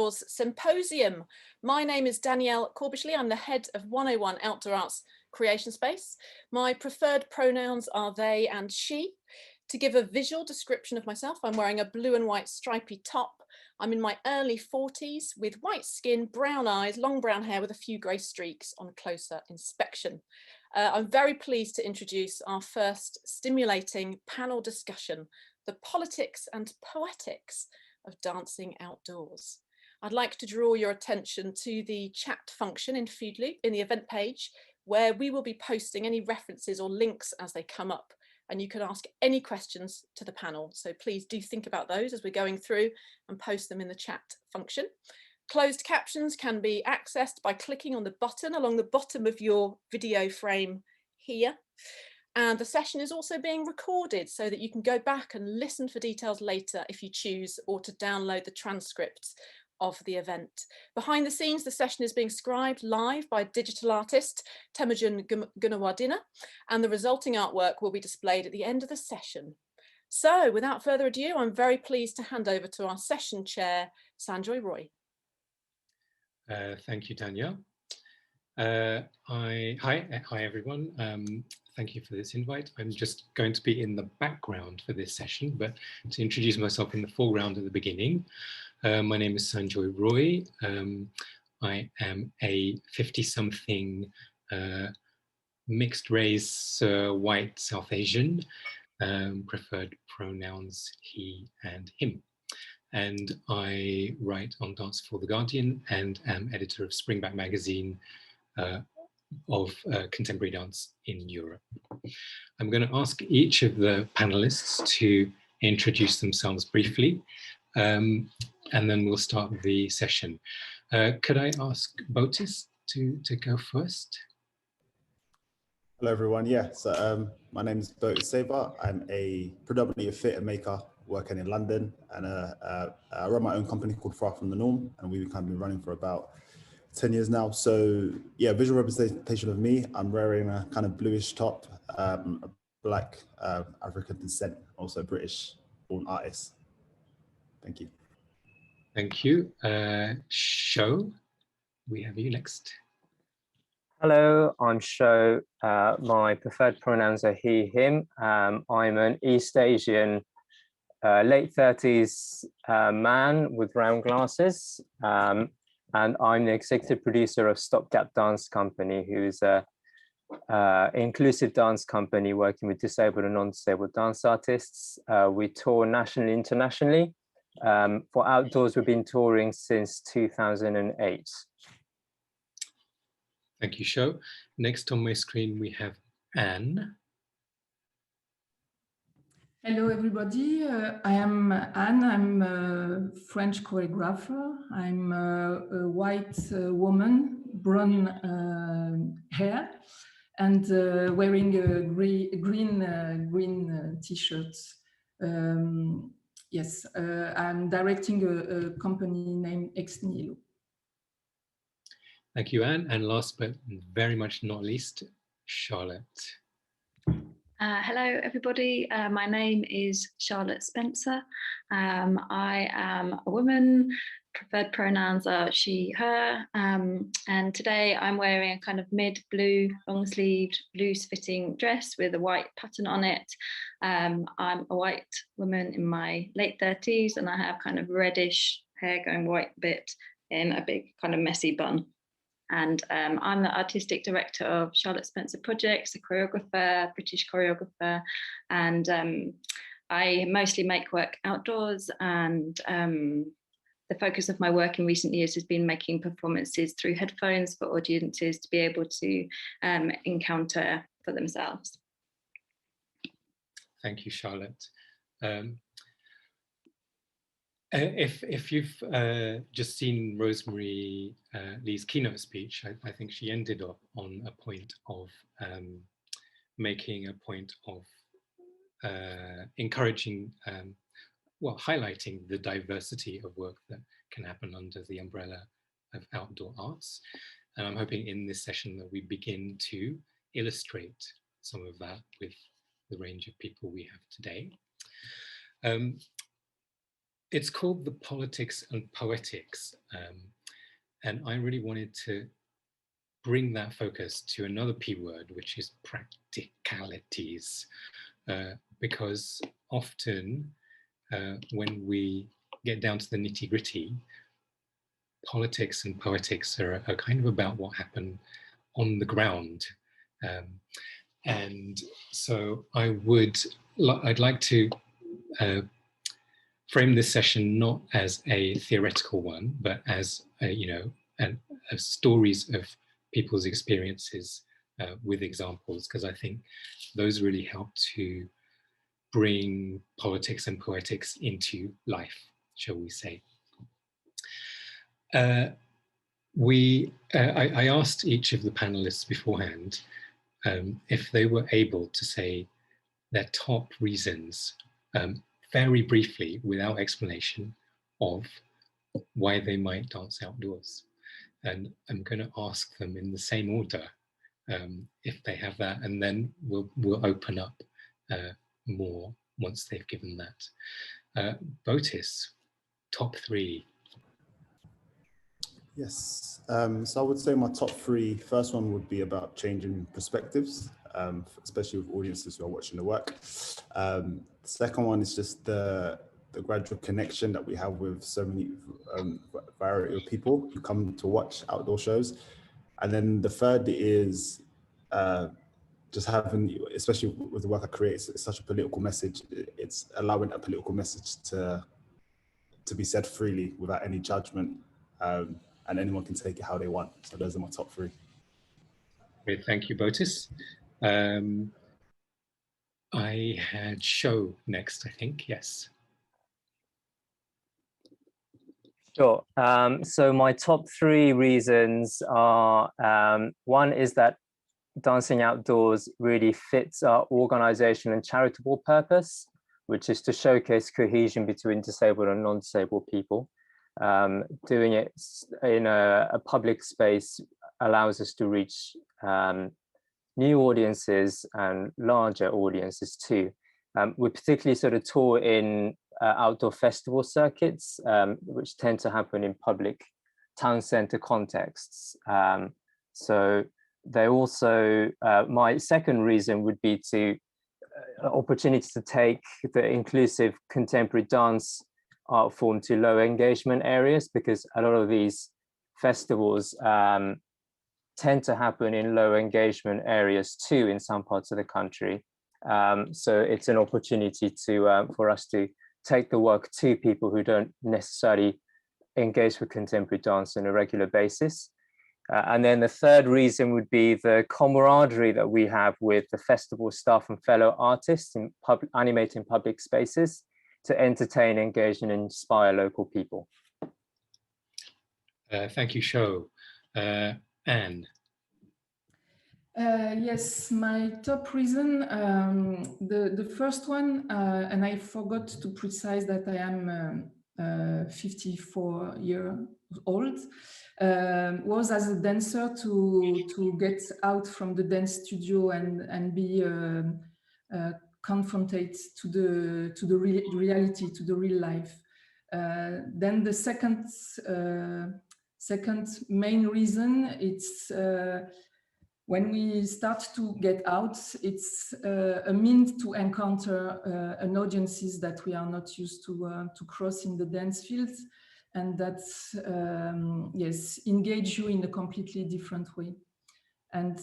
Outdoors Symposium. My name is Danielle Corbishley. I'm the head of 101 Outdoor Arts Creation Space. My preferred pronouns are they and she. To give a visual description of myself, I'm wearing a blue and white stripy top. I'm in my early 40s with white skin, brown eyes, long brown hair with a few grey streaks on closer inspection. I'm very pleased to introduce our first stimulating panel discussion, the politics and poetics of dancing outdoors. I'd like to draw your attention to the chat function in Feedloop in the event page, where we will be posting any references or links as they come up, and you can ask any questions to the panel. So please do think about those as we're going through and post them in the chat function. Closed captions can be accessed by clicking on the button along the bottom of your video frame here. And the session is also being recorded so that you can go back and listen for details later if you choose, or to download the transcripts of the event. Behind the scenes, the session is being scribed live by digital artist Temujin Gunawardena, and the resulting artwork will be displayed at the end of the session. So without further ado, I'm very pleased to hand over to our session chair, Sanjoy Roy. Thank you, Danielle. Hi everyone. Thank you for this invite. I'm just going to be in the background for this session, but to introduce myself in the foreground at the beginning. My name is Sanjoy Roy. I am a 50-something mixed race white South Asian, preferred pronouns he and him. And I write on Dance for the Guardian and am editor of Springback magazine of contemporary dance in Europe. I'm going to ask each of the panelists to introduce themselves briefly, and then we'll start the session. Could I ask Botis to go first? Hello everyone, yeah, so my name is Berti Saber. I'm predominantly a fitter maker working in London, and I run my own company called Far From The Norm, and we've kind of been running for about 10 years now. So yeah, visual representation of me, I'm wearing a kind of bluish top, a black African descent, also British born artist. Thank you. Thank you. Sho, we have you next. Hello, I'm Sho. My preferred pronouns are he, him. I'm an East Asian late 30s man with round glasses. And I'm the executive producer of Stopgap Dance Company, who's a inclusive dance company working with disabled and non-disabled dance artists. We tour nationally, internationally. For Outdoors, we've been touring since 2008. Thank you, Sho. Next on my screen, we have Anne. Hello, everybody. I am Anne. I'm a French choreographer. I'm a white woman, brown hair, and wearing a green t-shirt. Yes, I'm directing a company named Nihilo. Thank you, Anne. And last but very much not least, Charlotte. Hello, everybody. My name is Charlotte Spencer. I am a woman. Preferred pronouns are she, her. And today I'm wearing a kind of mid-blue, long-sleeved, loose-fitting dress with a white pattern on it. I'm a white woman in my late 30s, and I have kind of reddish hair going white a bit in a big kind of messy bun. And I'm the artistic director of Charlotte Spencer Projects, a choreographer, British choreographer, and I mostly make work outdoors, and the focus of my work in recent years has been making performances through headphones for audiences to be able to encounter for themselves. Thank you, Charlotte. If you've just seen Rosemary Lee's keynote speech, I think she ended up on a point of making a point of encouraging, well, highlighting the diversity of work that can happen under the umbrella of outdoor arts. And I'm hoping in this session that we begin to illustrate some of that with the range of people we have today. it's called the Politics and Poetics. And I really wanted to bring that focus to another P word, which is practicalities, because often when we get down to the nitty gritty, politics and poetics are kind of about what happened on the ground. And so I'd like to frame this session not as a theoretical one, but as stories of people's experiences with examples, because I think those really help to bring politics and poetics into life, shall we say. I asked each of the panelists beforehand if they were able to say their top reasons, very briefly, without explanation, of why they might dance outdoors. And I'm going to ask them in the same order if they have that, and then we'll open up more once they've given that. Botis, top 3. Yes, so I would say my top 3, first one would be about changing perspectives, especially with audiences who are watching the work. The second one is just the gradual connection that we have with so many variety of people who come to watch outdoor shows. And then the third is just having, especially with the work I create, it's such a political message. It's allowing a political message to be said freely without any judgment. And anyone can take it how they want. So those are my top 3. Great, thank you, Botis. I had Show next, I think, yes. Sure. So my top 3 reasons are, one is that dancing outdoors really fits our organization and charitable purpose, which is to showcase cohesion between disabled and non-disabled people. Doing it in a public space allows us to reach new audiences and larger audiences too. We particularly sort of tour in outdoor festival circuits, which tend to happen in public town center contexts. So they also, my second reason would be to opportunity to take the inclusive contemporary dance art form to low engagement areas, because a lot of these festivals tend to happen in low engagement areas too in some parts of the country. So it's an opportunity to for us to take the work to people who don't necessarily engage with contemporary dance on a regular basis. And then the third reason would be the camaraderie that we have with the festival staff and fellow artists in animating public spaces to entertain, engage, and inspire local people. Thank you, Sho. Anne. Yes, my top reason, the first one, and I forgot to precise that I am 54 years old, was as a dancer to get out from the dance studio and be confronted to the reality, to the real life. Then the second main reason, it's when we start to get out, it's a means to encounter an audiences that we are not used to cross in the dance field, and that yes, engage you in a completely different way. And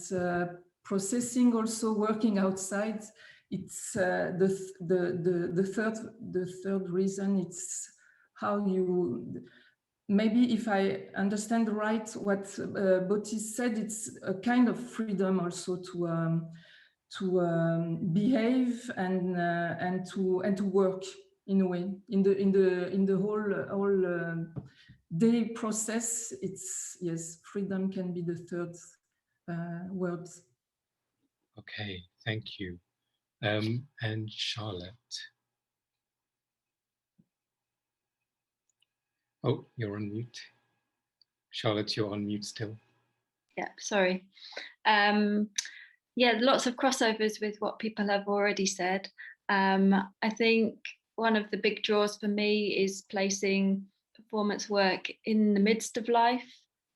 processing, also working outside, it's the third reason. It's how you, maybe if I understand right what Botis said, it's a kind of freedom also to behave and to work in a way in the whole day process. It's, yes, freedom can be the third word. Okay, thank you. And Charlotte. Oh, you're on mute. Charlotte, you're on mute still. Yeah, sorry. Yeah, lots of crossovers with what people have already said. I think one of the big draws for me is placing performance work in the midst of life,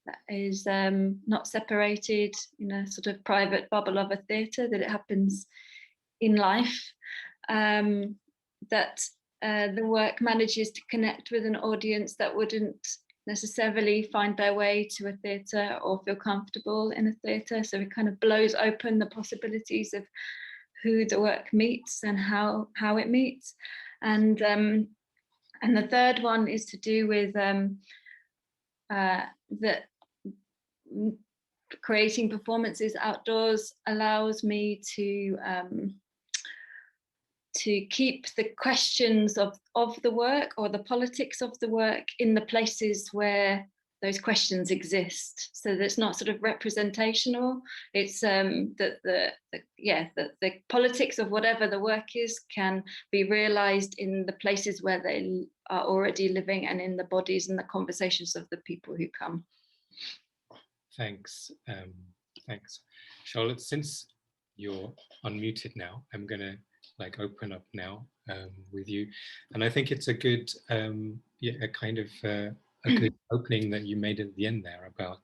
that is not separated in a sort of private bubble of a theatre, that it happens in life, that the work manages to connect with an audience that wouldn't necessarily find their way to a theatre or feel comfortable in a theatre. So it kind of blows open the possibilities of who the work meets and how it meets. And the third one is to do with that creating performances outdoors allows me to keep the questions of the work or the politics of the work in the places where those questions exist. So that's not sort of representational. It's that the politics of whatever the work is can be realized in the places where they are already living and in the bodies and the conversations of the people who come. Thanks. Thanks. Charlotte, since you're unmuted now, I'm going to open up now with you. And I think it's a good, a kind of a good opening that you made at the end there about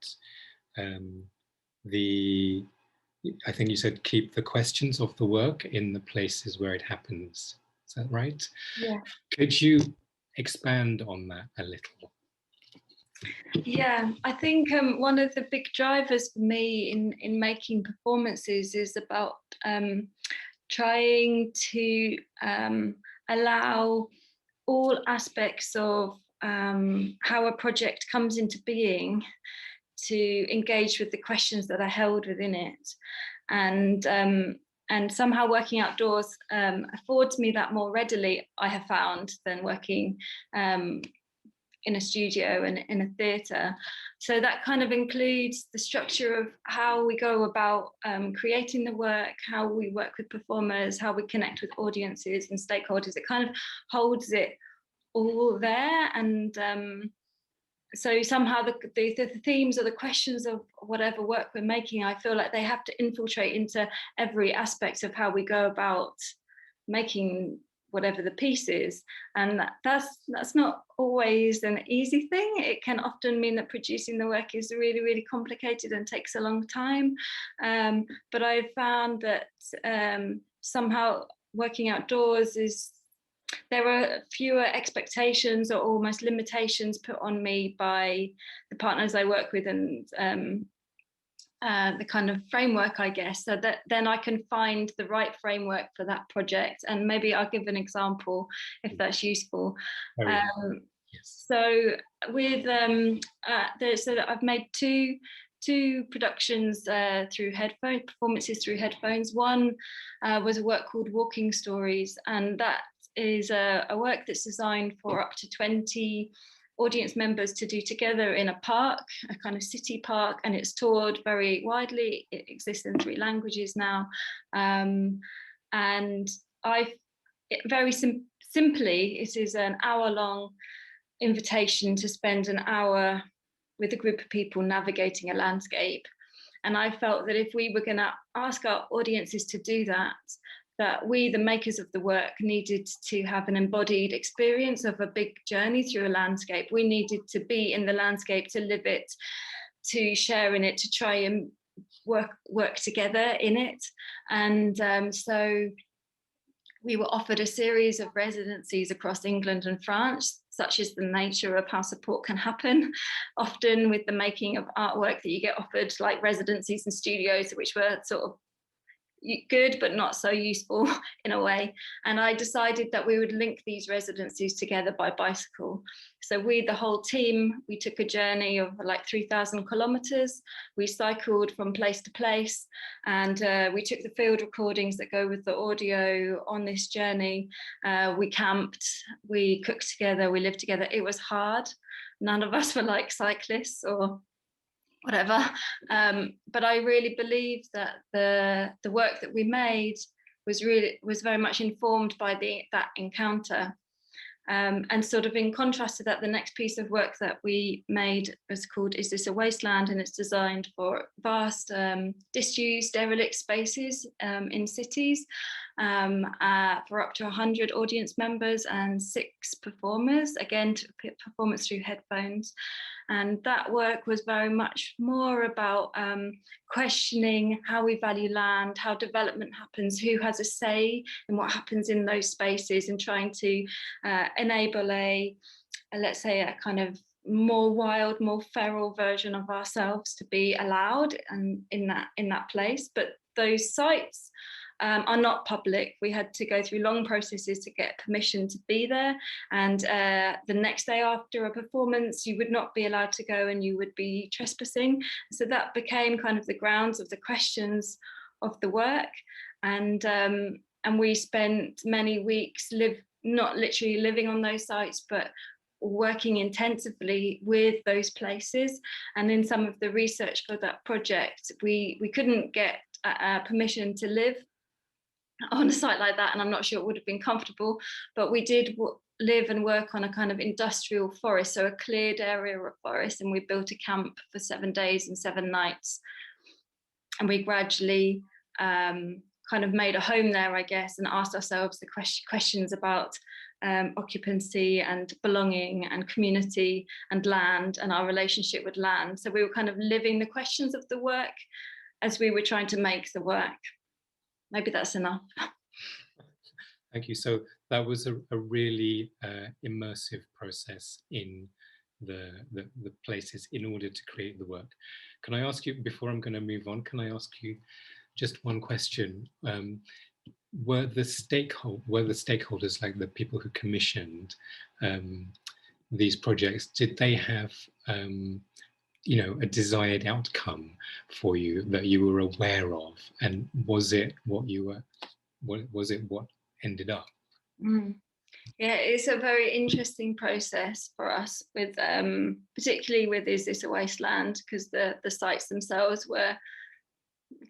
I think you said keep the questions of the work in the places where it happens. Is that right? Yeah. Could you expand on that a little? Yeah, I think one of the big drivers for me in making performances is about trying to allow all aspects of how a project comes into being to engage with the questions that are held within it. And somehow working outdoors affords me that more readily, I have found, than working in a studio and in a theatre. So that kind of includes the structure of how we go about creating the work, how we work with performers, how we connect with audiences and stakeholders. It kind of holds it all there. And so somehow the themes or the questions of whatever work we're making, I feel like they have to infiltrate into every aspect of how we go about making whatever the piece is. And that's not always an easy thing. It can often mean that producing the work is really, really complicated and takes a long time. But I've found that somehow working outdoors there are fewer expectations or almost limitations put on me by the partners I work with and the kind of framework, I guess, so that then I can find the right framework for that project. And maybe I'll give an example if that's useful. Yes. So with so I've made two productions through headphones, performances through headphones. One was a work called Walking Stories, and that is a work that's designed for up to 20 audience members to do together in a park, a kind of city park, and it's toured very widely. It exists in 3 languages now. And simply, it is an hour-long invitation to spend an hour with a group of people navigating a landscape. And I felt that if we were going to ask our audiences to do that we, the makers of the work, needed to have an embodied experience of a big journey through a landscape. We needed to be in the landscape, to live it, to share in it, to try and work together in it. And so we were offered a series of residencies across England and France. Such is the nature of how support can happen, often with the making of artwork, that you get offered like residencies in studios, which were sort of good but not so useful in a way. And I decided that we would link these residencies together by bicycle. So the whole team, we took a journey of like 3,000 kilometers. We cycled from place to place, and we took the field recordings that go with the audio on this journey. We camped, we cooked together, we lived together. It was hard. None of us were like cyclists or whatever, but I really believe that the work that we made was very much informed by that encounter. And sort of in contrast to that, the next piece of work that we made was called Is This a Wasteland? And it's designed for vast disused derelict spaces in cities for up to 100 audience members and 6 performers, again, performance through headphones. And that work was very much more about questioning how we value land, how development happens, who has a say in what happens in those spaces, and trying to enable let's say, a kind of more wild, more feral version of ourselves to be allowed and in that place. But those sites are not public. We had to go through long processes to get permission to be there. And the next day after a performance, you would not be allowed to go and you would be trespassing. So that became kind of the grounds of the questions of the work. And we spent many weeks not literally living on those sites, but working intensively with those places. And in some of the research for that project, we couldn't get permission to live on a site like that, and I'm not sure it would have been comfortable, but we did live and work on a kind of industrial forest, so a cleared area of forest, and we built a camp for 7 days and 7 nights, and we gradually kind of made a home there, I guess, and asked ourselves the questions about occupancy and belonging and community and land and our relationship with land. So we were kind of living the questions of the work as we were trying to make the work. Maybe that's enough. Thank you. So that was a really immersive process in the places in order to create the work. Can I ask you, before I'm going to move on, can I ask you just one question? Were the stakeholders, like the people who commissioned these projects, did they have a desired outcome for you that you were aware of, and was it what ended up? Yeah, it's a very interesting process for us, with particularly with Is This a Wasteland, because the sites themselves were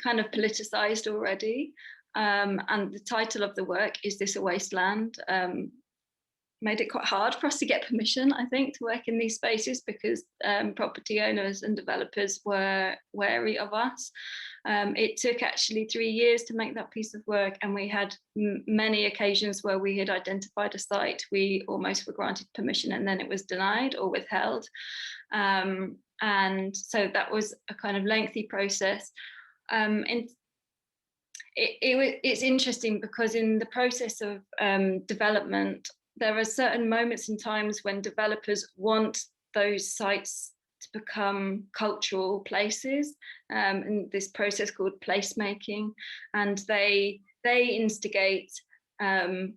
kind of politicized already, and the title of the work, Is This a Wasteland, made it quite hard for us to get permission, I think, to work in these spaces, because property owners and developers were wary of us. It took actually 3 years to make that piece of work, and we had many occasions where we had identified a site, we almost were granted permission, and then it was denied or withheld. And so that was a kind of lengthy process. And it's interesting because in the process of development, there are certain moments and times when developers want those sites to become cultural places, in this process called placemaking, and they instigate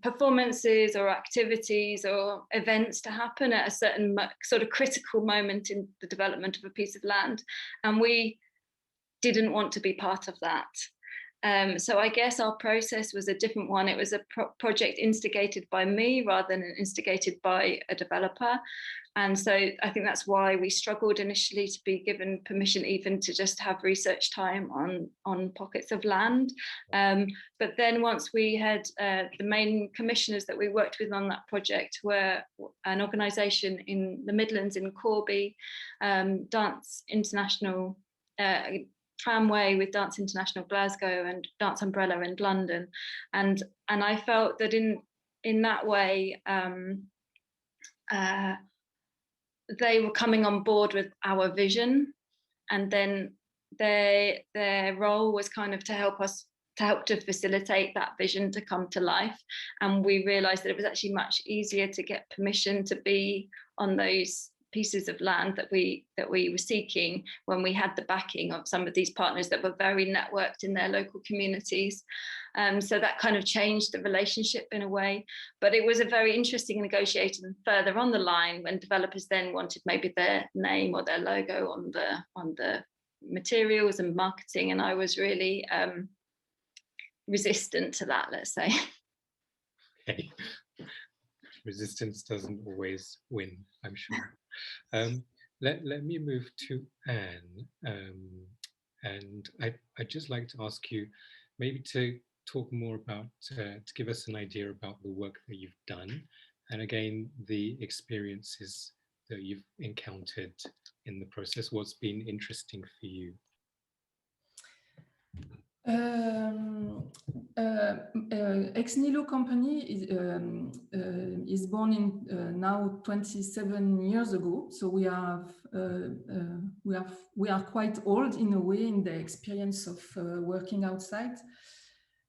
performances or activities or events to happen at a certain sort of critical moment in the development of a piece of land, and we didn't want to be part of that. So I guess our process was a different one. It was a project instigated by me rather than instigated by a developer. And so I think that's why we struggled initially to be given permission even to just have research time on pockets of land. But then once we had the main commissioners that we worked with on that project were an organisation in the Midlands in Corby, Dance International, Tramway with Dance International Glasgow and Dance Umbrella in London, and I felt that in that way they were coming on board with our vision, and then their role was kind of to help to facilitate that vision to come to life. And we realised that it was actually much easier to get permission to be on those pieces of land that we were seeking when we had the backing of some of these partners that were very networked in their local communities. So that kind of changed the relationship in a way, but it was a very interesting negotiation further on the line when developers then wanted maybe their name or their logo on the materials and marketing, and I was really resistant to that, let's say. Okay. Resistance doesn't always win, I'm sure. Let me move to Anne, and I'd just like to ask you maybe to talk more about, to give us an idea about the work that you've done And again, the experiences that you've encountered in the process, what's been interesting for you? Nihilo company is born in now 27 years ago, so we are quite old in a way in the experience of working outside,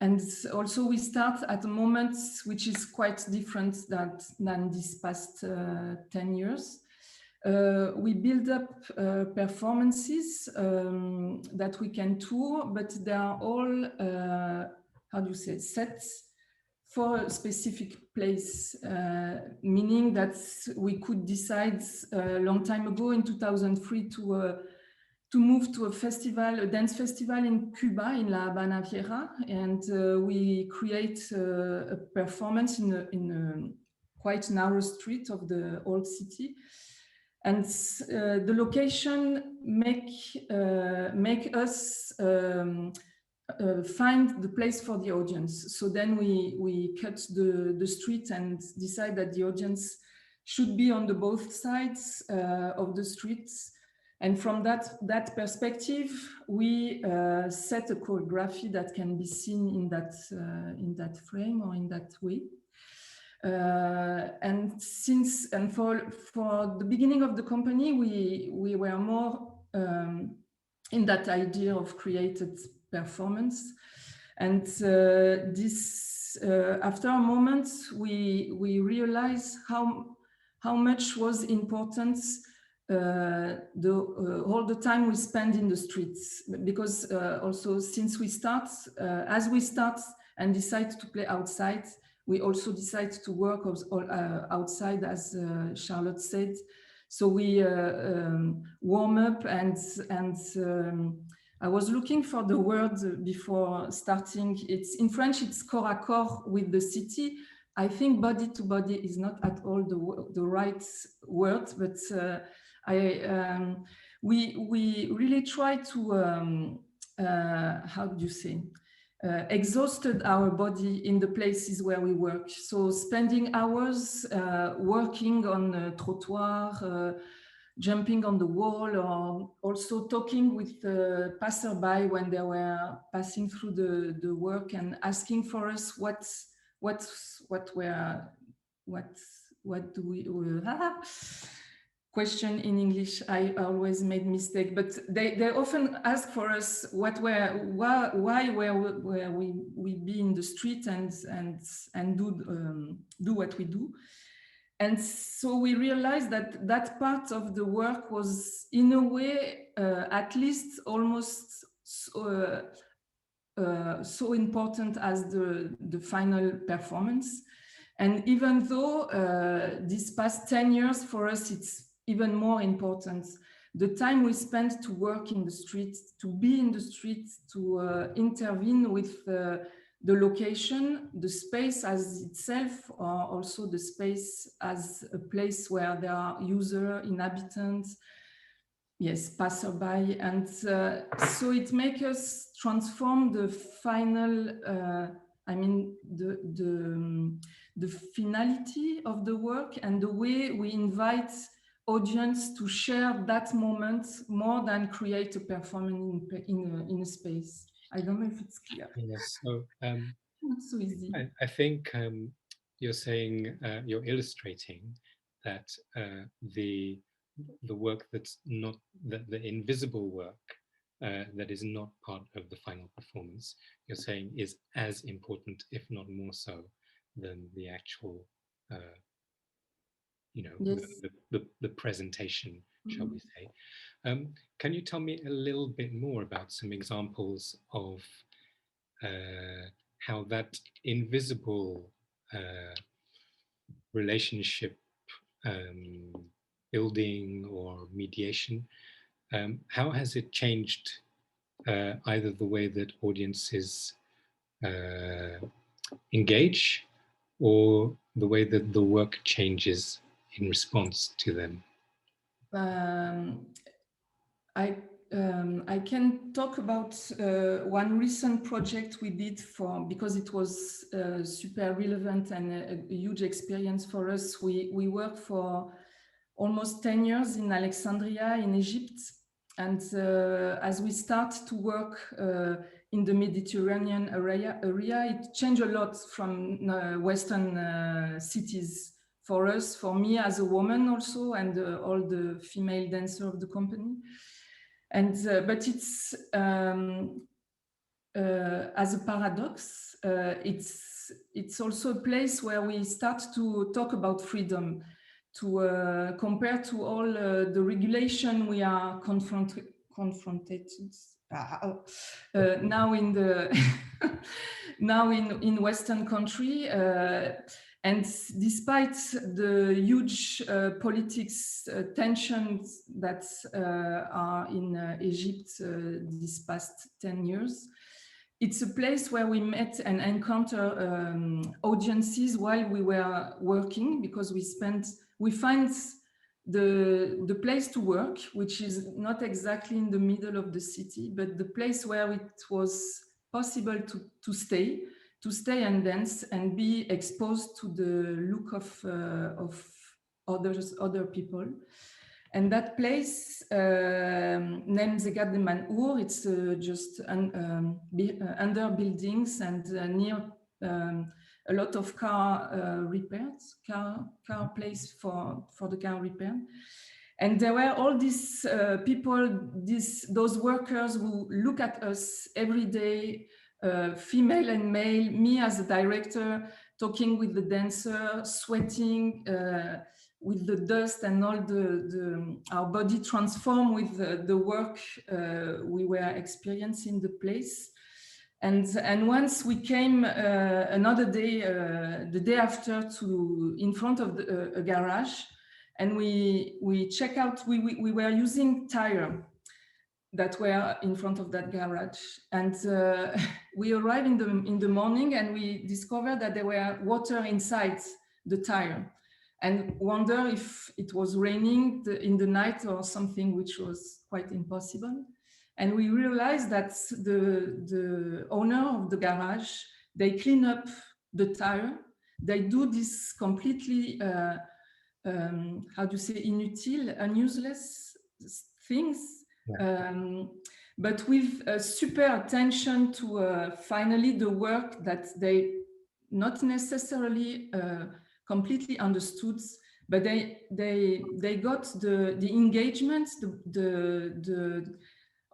and also we start at a moment which is quite different than these past 10 years. We build up performances that we can tour, but they are all, how do you say, sets for a specific place, meaning that we could decide a long time ago in 2003 to move to a festival, a dance festival in Cuba, in La Habana Vieja, and we create a performance in a quite narrow street of the old city. And the location make us find the place for the audience. So then we cut the street and decide that the audience should be on the both sides of the streets. And from that perspective, we set a choreography that can be seen in that frame or in that way. And for the beginning of the company, we were more in that idea of created performance, and this after a moment we realized how much was important all the time we spend in the streets, because also since we start as we start and decide to play outside, we also decide to work outside, as Charlotte said. So we warm up and I was looking for the word before starting. It's in French, it's corps à corps with the city. I think body to body is not at all the right word, but we really try to, how do you say, exhausted our body in the places where we work. So spending hours working on a trottoir, jumping on the wall, or also talking with the passerby when they were passing through the work and asking for us what do we question in English. I always made mistake, but they often ask for us why were we be in the street and do what we do. And so we realized that part of the work was in a way at least almost so important as the final performance. And even though these past 10 years for us it's even more important, the time we spent to work in the street, to be in the street, to intervene with the location, the space as itself, or also the space as a place where there are users, inhabitants, yes, passerby. And so it makes us transform the final, I mean, the finality of the work and the way we invite audience to share that moment more than create a performance in a space. I don't know if it's clear. Yes, so not so easy. I think you're saying, you're illustrating that the work that's not, the invisible work that is not part of the final performance, you're saying is as important, if not more so, than the actual, you know, yes. the presentation, shall we say. Can you tell me a little bit more about some examples of how that invisible relationship building or mediation, how has it changed either the way that audiences engage or the way that the work changes in response to them? I I can talk about one recent project we did because it was super relevant and a huge experience for us. We worked for almost 10 years in Alexandria in Egypt. And as we start to work in the Mediterranean area, it changed a lot from Western cities for us, for me as a woman also, and all the female dancers of the company. And but it's as a paradox, it's also a place where we start to talk about freedom, to compare to all the regulation we are confronted now in the now in Western country. And despite the huge politics tensions that are in Egypt these past 10 years, it's a place where we met and encounter audiences while we were working, because we find the place to work, which is not exactly in the middle of the city, but the place where it was possible to stay and dance and be exposed to the look of other people. And that place named Zegat de Manhour, it's just under buildings and near a lot of car repairs, car place for the car repair. And there were all these people, those workers who look at us every day, female and male, me as a director, talking with the dancer, sweating, with the dust and all our body transformed with the work we were experiencing the place. And once we came another day, the day after, in front of a garage, and we check out, we were using tire that were in front of that garage. And we arrived in the morning and we discovered that there were water inside the tire, and wonder if it was raining in the night or something, which was quite impossible. And we realized that the owner of the garage, they clean up the tire. They do this completely, how do you say, inutile and useless things, but with super attention to finally the work that they not necessarily completely understood, but they got the engagement,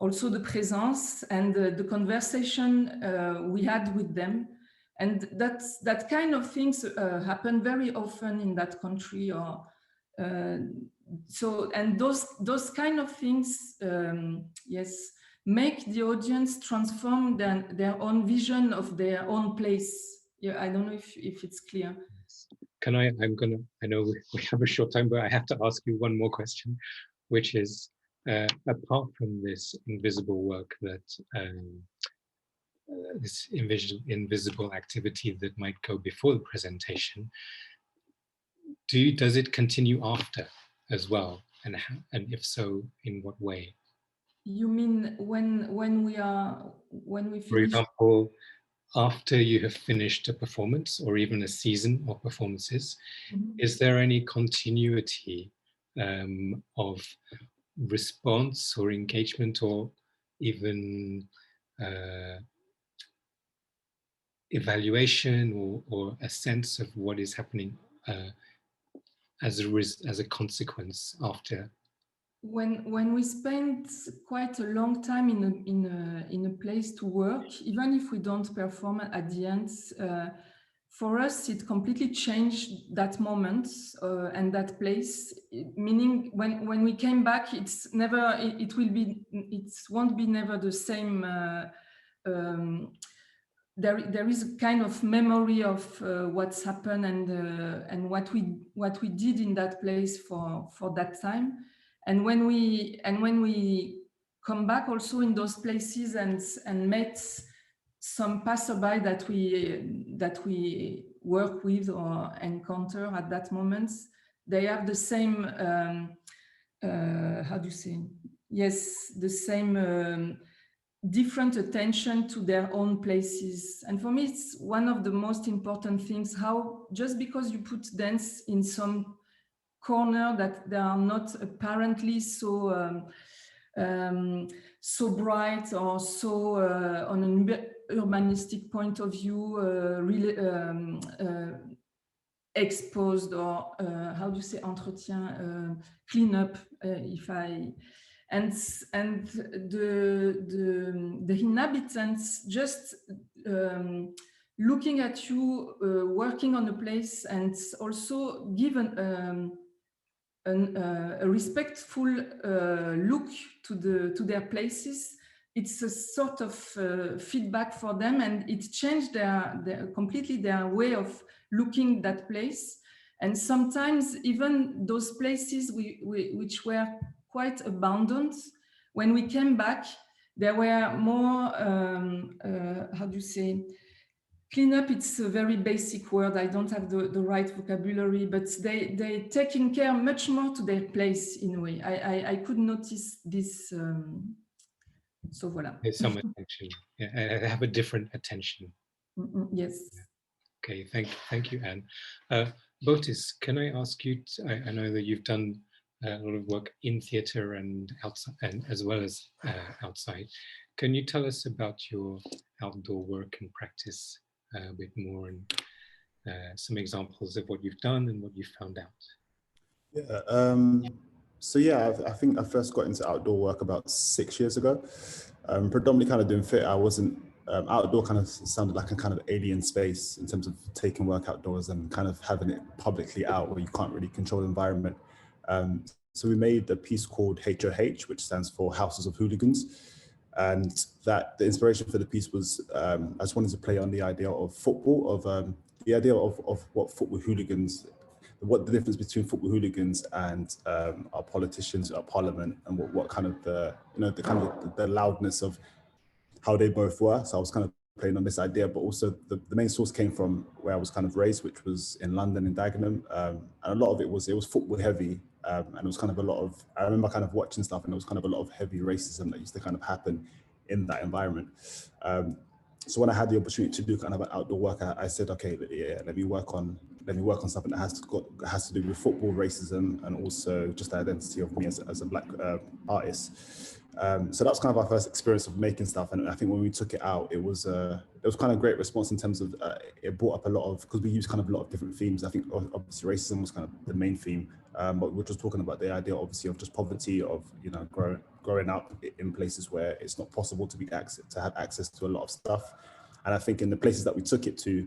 also the presence and the conversation we had with them. And that kind of things happen very often in that country, or so, and those kind of things, yes, make the audience transform their own vision of their own place. Yeah, I don't know if it's clear. Can I know we have a short time, but I have to ask you one more question, which is, apart from this invisible work that, this invisible activity that might go before the presentation, does it continue after as well? And if so, in what way? You mean when we finish? For example, after you have finished a performance or even a season of performances, is there any continuity of response or engagement, or even evaluation, or a sense of what is happening as a consequence after? When we spend quite a long time in a place to work, even if we don't perform at the end, for us it completely changed that moment and that place. Meaning, when we came back, it's never. It won't be never the same. There is a kind of memory of what's happened and what we did in that place for that time. And when we come back also in those places and met some passerby that we work with or encounter at that moment, they have the same how do you say, yes, the same different attention to their own places. And for me, it's one of the most important things, how just because you put dance in some corner that they are not apparently so so bright or so on an urbanistic point of view really exposed, or how do you say, entretien, clean up, if I, and the inhabitants just looking at you working on a place, and also given a respectful look to their places. It's a sort of feedback for them, and it changed completely their way of looking that place. And sometimes even those places which were quite abandoned, when we came back, there were more, how do you say, clean up, it's a very basic word, I don't have the right vocabulary, but they taking care much more to their place in a way. I could notice this, so voilà. There's some attention. Yeah, I have a different attention. Yes. Okay, thank you, Anne. Botis, can I ask you, I know that you've done a lot of work in theatre and outside, and as well as outside. Can you tell us about your outdoor work and practice a bit more, and some examples of what you've done and what you found out? Yeah, so yeah, I think I first got into outdoor work about 6 years ago. Predominantly kind of doing fit. I wasn't, outdoor kind of sounded like a kind of alien space in terms of taking work outdoors and kind of having it publicly out where you can't really control the environment. So we made a piece called HOH, which stands for Houses of Hooligans. And that the inspiration for the piece was, I just wanted to play on the idea of football, of the idea of what football hooligans, what the difference between football hooligans and our politicians, our parliament, and what kind of the, you know, the kind of the loudness of how they both were. So I was kind of playing on this idea, but also the main source came from where I was kind of raised, which was in London, in Dagenham. And a lot of it was football heavy. And it was kind of a lot of, I remember kind of watching stuff, and there was kind of a lot of heavy racism that used to kind of happen in that environment. So when I had the opportunity to do kind of an outdoor work, I said, okay, yeah, let me work on something that has to do with football, racism, and also just the identity of me as a Black artist. So that's kind of our first experience of making stuff, and I think when we took it out, it was kind of great response in terms of it brought up a lot of, because we used kind of a lot of different themes. I think obviously racism was kind of the main theme, but we're just talking about the idea obviously of just poverty, of, you know, growing up in places where it's not possible to have access to a lot of stuff. And I think in the places that we took it to,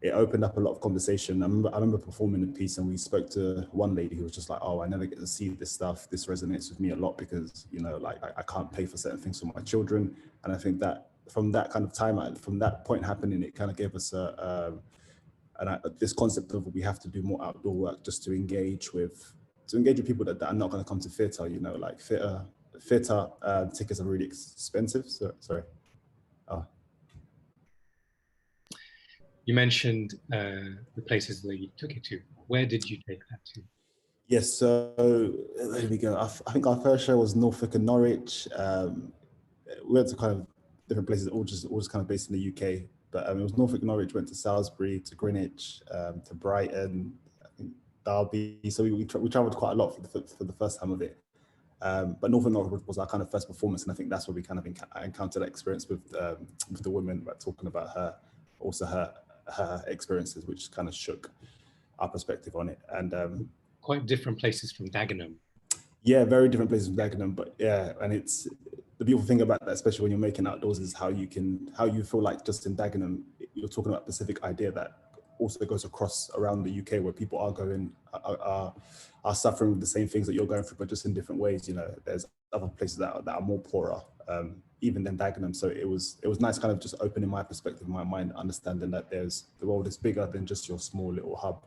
it opened up a lot of conversation. I remember performing the piece, and we spoke to one lady who was just like, oh, I never get to see this stuff. This resonates with me a lot because, you know, like I can't pay for certain things for my children. And I think that from that kind of time, from that point happening, it kind of gave us this concept of we have to do more outdoor work just to engage with people that are not going to come to theatre. You know, like theatre tickets are really expensive. So sorry. You mentioned the places that you took it to. Where did you take that to? Yes, so there we go. I think our first show was Norfolk and Norwich. We went to kind of different places, all just kind of based in the UK. But it was Norfolk and Norwich, went to Salisbury, to Greenwich, to Brighton, I think Derby. So we traveled quite a lot for the first time of it. But Norfolk and Norwich was our kind of first performance, and I think that's where we kind of encountered that experience with the women, about talking about her experiences, which kind of shook our perspective on it. And quite different places from Dagenham. Yeah, very different places from Dagenham, but yeah, and it's the beautiful thing about that, especially when you're making outdoors, is how you feel like just in Dagenham, you're talking about a specific idea that also goes across around the UK, where people are suffering with the same things that you're going through, but just in different ways. You know, there's other places that are more poorer, even than Dagenham. So it was nice, kind of just opening my perspective, my mind, understanding that the world is bigger than just your small little hub.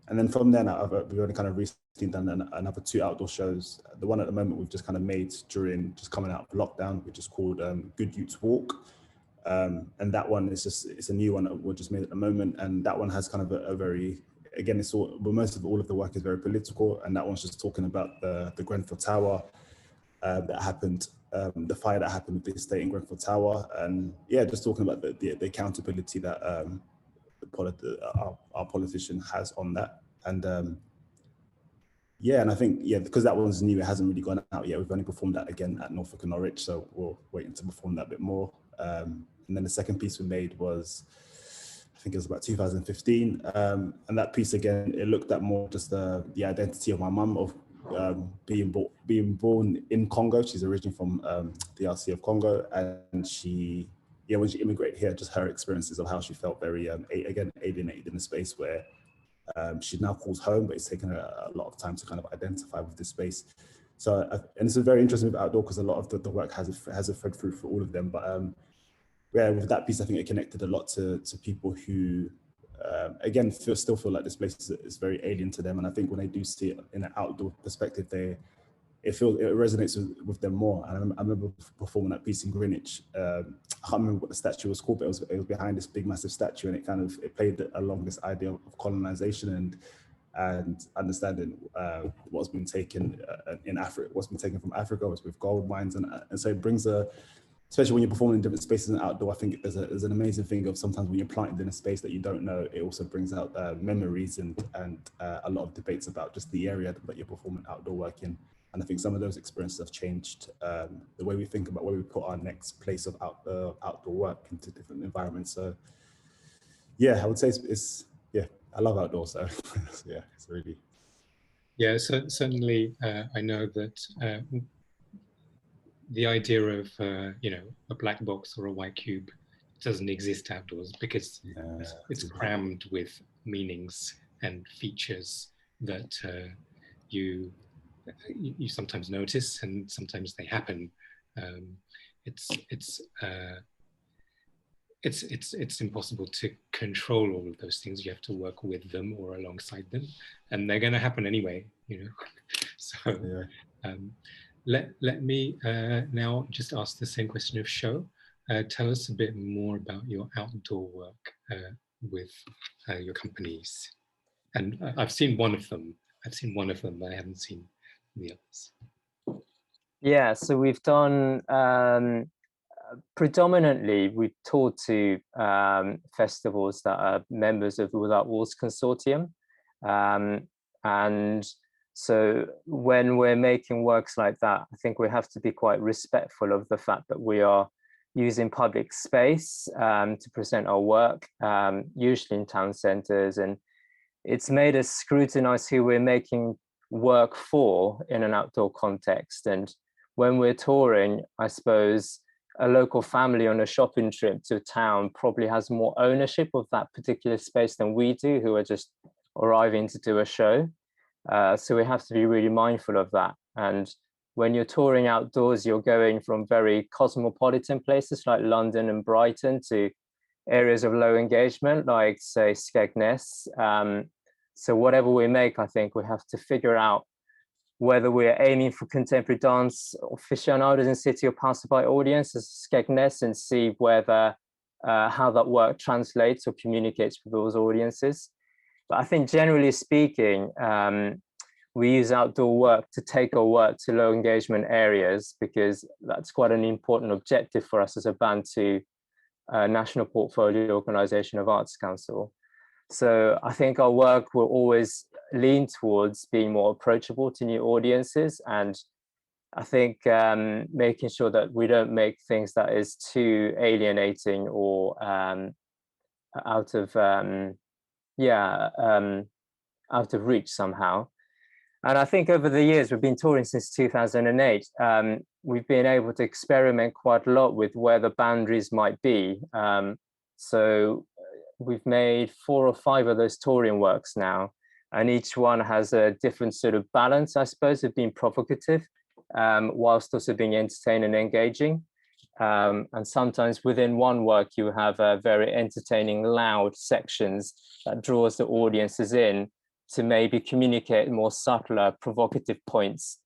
And then from then, we've only kind of recently done another 2 outdoor shows. The one at the moment we've just kind of made during just coming out of lockdown, which is called Good Youths Walk. And that one is it's a new one that we just made at the moment. And that one has kind of a very, again, most of all of the work is very political. And that one's just talking about the Grenfell Tower, that happened, the fire that happened with the estate in Grenfell Tower, and yeah, just talking about the accountability that our politician has on that. And yeah, and I think, yeah, because that one's new, it hasn't really gone out yet. We've only performed that again at Norfolk and Norwich, so we're waiting to perform that a bit more. And then the second piece we made was, I think it was about 2015. And that piece, again, it looked at more just the identity of my mum, of being born in Congo. She's originally from the RC of Congo, and she, yeah, when she immigrated here, just her experiences of how she felt very, again, alienated in a space where she now calls home, but it's taken a lot of time to kind of identify with this space. So, and it's very interesting with Outdoor, because a lot of the work has a thread through for all of them. But yeah, with that piece, I think it connected a lot to people who, again, still feel like this place is very alien to them. And I think when they do see it in an outdoor perspective, it resonates with them more. And I remember performing that piece in Greenwich. I can't remember what the statue was called, but it was behind this big, massive statue, and it played along this idea of colonization and understanding what's been taken in Africa, what's been taken from Africa, what's with gold mines, and so it brings especially when you're performing in different spaces and outdoor, I think there's an amazing thing of sometimes when you're planted in a space that you don't know, it also brings out memories and a lot of debates about just the area that you're performing outdoor work in. And I think some of those experiences have changed the way we think about where we put our next place of outdoor work into different environments. So yeah, I would say it's yeah, I love outdoors. So yeah, it's really. Yeah, so certainly I know that the idea of a black box or a white cube doesn't exist outdoors, because it's crammed with meanings and features that you sometimes notice, and sometimes they happen. It's impossible to control all of those things. You have to work with them or alongside them, and they're going to happen anyway, So yeah. Let me now just ask the same question of Show. Tell us a bit more about your outdoor work with your companies. And I've seen one of them. But I haven't seen the others. Yeah, so we've done predominantly, we've toured to festivals that are members of the Without Walls Consortium. And so when we're making works like that, I think we have to be quite respectful of the fact that we are using public space to present our work, usually in town centres. And it's made us scrutinize who we're making work for in an outdoor context. And when we're touring, I suppose a local family on a shopping trip to a town probably has more ownership of that particular space than we do, who are just arriving to do a show. So we have to be really mindful of that. And when you're touring outdoors, you're going from very cosmopolitan places like London and Brighton to areas of low engagement, like say Skegness. So whatever we make, I think we have to figure out whether we're aiming for contemporary dance aficionados in city or passerby audience as Skegness, and see whether how that work translates or communicates with those audiences. But I think generally speaking, we use outdoor work to take our work to low engagement areas, because that's quite an important objective for us as a band to National Portfolio Organisation of Arts Council. So I think our work will always lean towards being more approachable to new audiences. And I think making sure that we don't make things that is too alienating or out of reach somehow. And I think over the years, we've been touring since 2008. We've been able to experiment quite a lot with where the boundaries might be. So we've made 4 or 5 of those touring works now, and each one has a different sort of balance, I suppose, of being provocative, whilst also being entertaining and engaging. And sometimes within one work, you have very entertaining, loud sections that draws the audiences in to maybe communicate more subtler, provocative points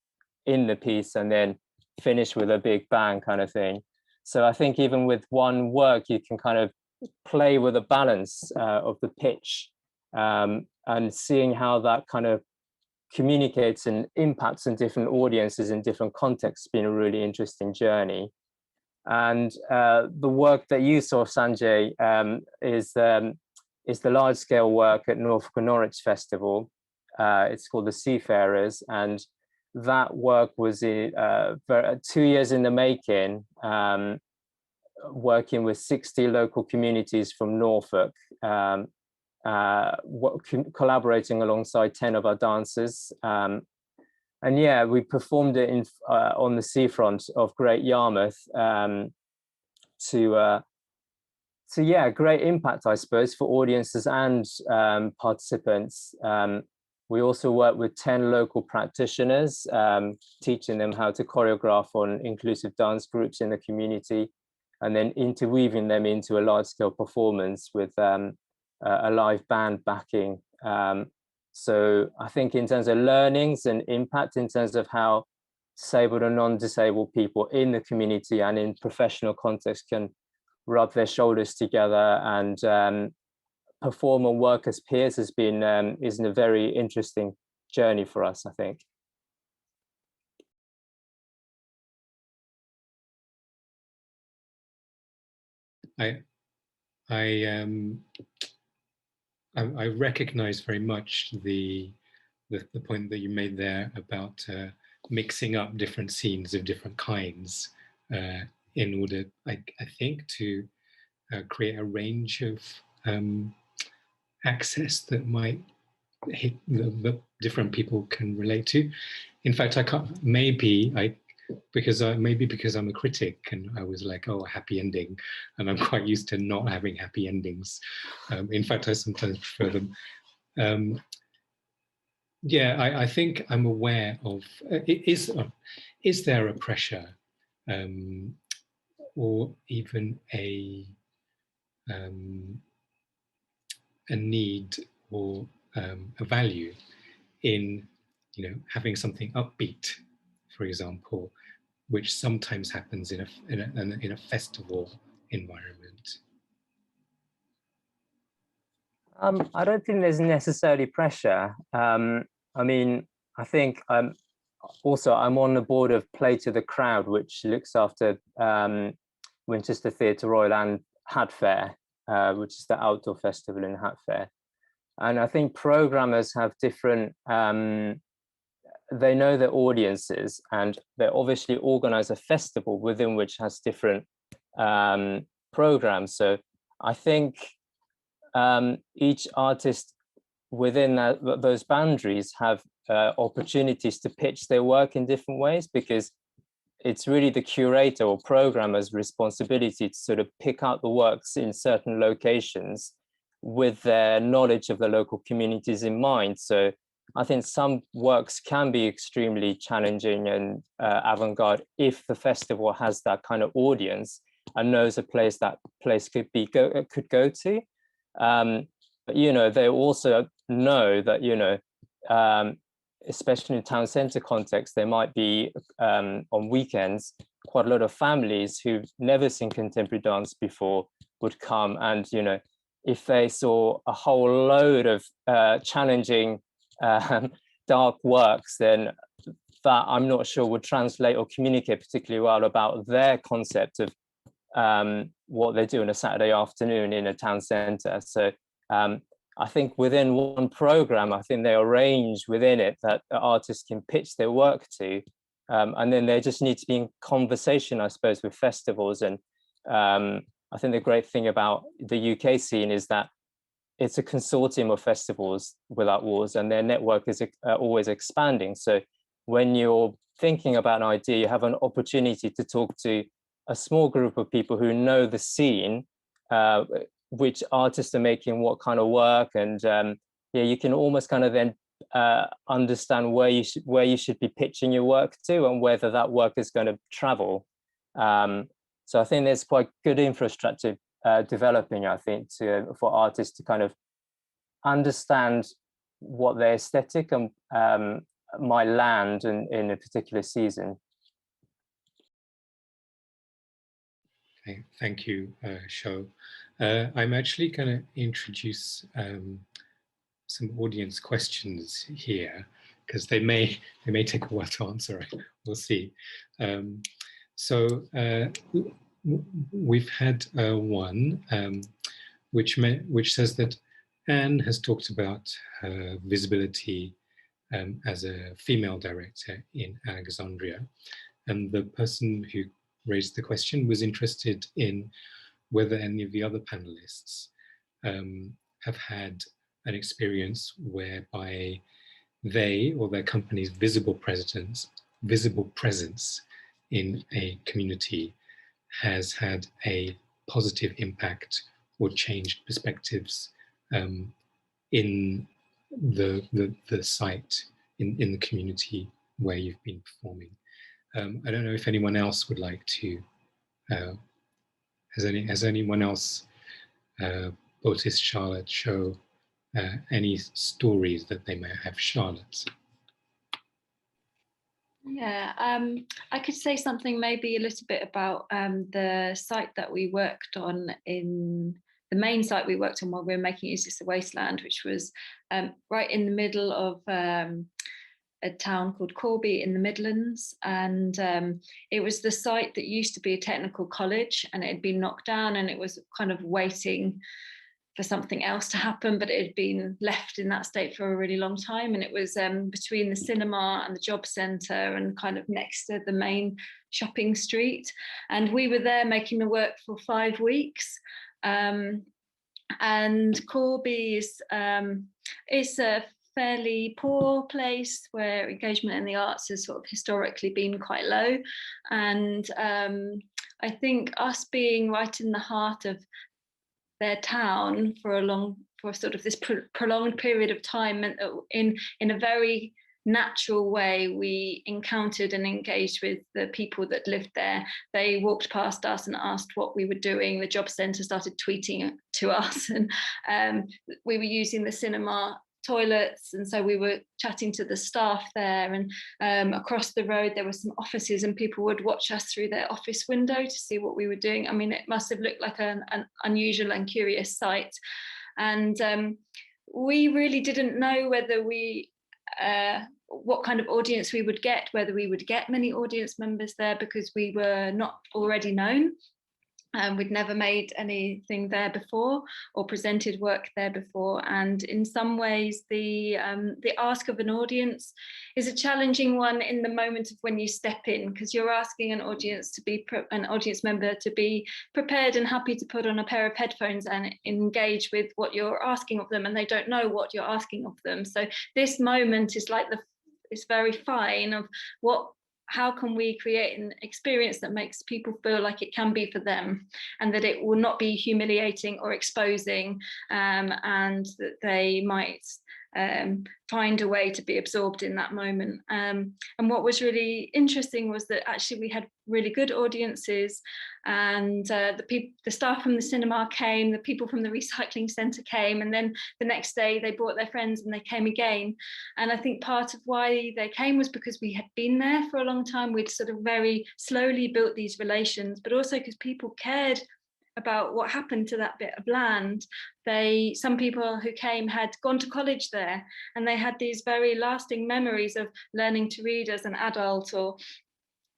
in the piece, and then finish with a big bang kind of thing. So I think even with one work, you can kind of play with the balance of the pitch, and seeing how that kind of communicates and impacts on different audiences in different contexts. It's been a really interesting journey. And the work that you saw, Sanjay, is the large-scale work at Norfolk and Norwich Festival. It's called the Seafarers, and that work was 2 years in the making, working with 60 local communities from Norfolk, collaborating alongside 10 of our dancers. And yeah, we performed it on the seafront of Great Yarmouth to yeah, great impact, I suppose, for audiences and participants. We also worked with 10 local practitioners, teaching them how to choreograph on inclusive dance groups in the community, and then interweaving them into a large-scale performance with a live band backing. So I think in terms of learnings and impact, in terms of how disabled and non-disabled people in the community and in professional context can rub their shoulders together and perform and work as peers has been is a very interesting journey for us, I think. I recognize very much the point that you made there about mixing up different scenes of different kinds in order, I think, to create a range of access that might hit the different people can relate to. In fact, I can't, maybe because I'm a critic and I was like, oh, happy ending, and I'm quite used to not having happy endings. In fact, I sometimes prefer them. Yeah, I think I'm aware of, is there a pressure or even a need or a value in, having something upbeat, for example, which sometimes happens in a festival environment? I don't think there's necessarily pressure. I mean, I think also I'm on the board of Play to the Crowd, which looks after Winchester Theatre Royal and Hat Fair, which is the outdoor festival in Hat Fair. And I think programmers have different, they know their audiences, and they obviously organize a festival within which has different programs. So I think each artist within those boundaries have opportunities to pitch their work in different ways, because it's really the curator or programmer's responsibility to sort of pick out the works in certain locations with their knowledge of the local communities in mind. So I think some works can be extremely challenging and avant-garde if the festival has that kind of audience and knows a place that place could go to. But they also know that especially in town centre context, there might be on weekends quite a lot of families who've never seen contemporary dance before would come, and if they saw a whole load of challenging dark works, then that I'm not sure would translate or communicate particularly well about their concept of what they do on a Saturday afternoon in a town centre. So I think within one program, I think they arrange within it that the artists can pitch their work to, and then they just need to be in conversation, I suppose, with festivals. And I think the great thing about the UK scene is that it's a consortium of festivals without walls, and their network is always expanding. So when you're thinking about an idea, you have an opportunity to talk to a small group of people who know the scene, which artists are making what kind of work, and you can almost kind of then understand where you should be pitching your work to and whether that work is going to travel. So I think there's quite good infrastructure developing, I think, for artists to kind of understand what their aesthetic and might land in a particular season. Okay, thank you, Sho. I'm actually going to introduce some audience questions here, because they may take a while to answer. We'll see. So we've had one which says that Anne has talked about her visibility as a female director in Alexandria, and the person who raised the question was interested in whether any of the other panelists have had an experience whereby they or their company's visible presence in a community has had a positive impact or changed perspectives in the site, in the community where you've been performing. I don't know if anyone else would like to, has anyone else, Botis, Charlotte, show any stories that they may have? Charlotte. Yeah, I could say something maybe a little bit about the site that we worked on, in the main site we worked on while we were making Is This a Wasteland, which was right in the middle of a town called Corby in the Midlands. And it was the site that used to be a technical college, and it had been knocked down, and it was kind of waiting for something else to happen, but it had been left in that state for a really long time. And it was between the cinema and the job centre, and kind of next to the main shopping street. And we were there making the work for 5 weeks. And Corby is a fairly poor place where engagement in the arts has sort of historically been quite low. And I think us being right in the heart of their town for sort of this prolonged period of time, and in a very natural way, we encountered and engaged with the people that lived there. They walked past us and asked what we were doing. The job centre started tweeting to us, and we were using the cinema toilets, and so we were chatting to the staff there. And across the road there were some offices, and people would watch us through their office window to see what we were doing. I mean, it must have looked like an unusual and curious sight. And we really didn't know whether what kind of audience we would get, whether we would get many audience members there, because we were not already known. We'd never made anything there before or presented work there before. And in some ways, the ask of an audience is a challenging one in the moment of when you step in, because you're asking an audience member to be prepared and happy to put on a pair of headphones and engage with what you're asking of them, and they don't know what you're asking of them. So this moment is like it's very fine of how can we create an experience that makes people feel like it can be for them, and that it will not be humiliating or exposing, and that they might find a way to be absorbed in that moment. And what was really interesting was that actually we had really good audiences, and the staff from the cinema came, the people from the recycling centre came, and then the next day they brought their friends and they came again. And I think part of why they came was because we had been there for a long time. We'd sort of very slowly built these relations, but also because people cared about what happened to that bit of land. Some people who came had gone to college there, and they had these very lasting memories of learning to read as an adult, or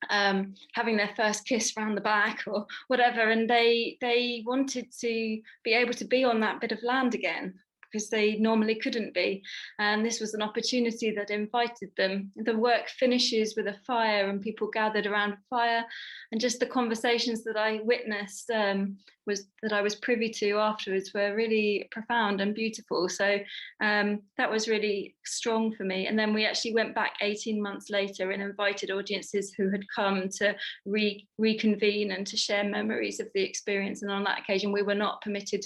having their first kiss round the back or whatever, and they wanted to be able to be on that bit of land again, because they normally couldn't be. And this was an opportunity that invited them. The work finishes with a fire, and people gathered around a fire, and just the conversations that I witnessed that I was privy to afterwards were really profound and beautiful. So that was really strong for me. And then we actually went back 18 months later and invited audiences who had come to reconvene and to share memories of the experience. And on that occasion, we were not permitted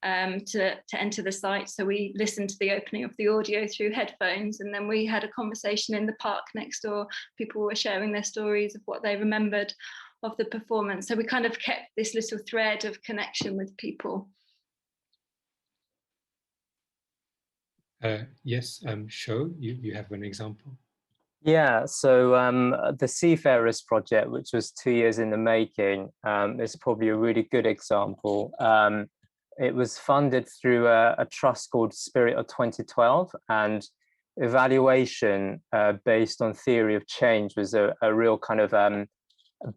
to enter the site, so we listened to the opening of the audio through headphones, and then we had a conversation in the park next door. People were sharing their stories of what they remembered of the performance, so we kind of kept this little thread of connection with people. Yes, Sho, you have an example? Yeah, so the Seafarers project, which was 2 years in the making, is probably a really good example. It was funded through a trust called Spirit of 2012, and evaluation based on theory of change was a real kind of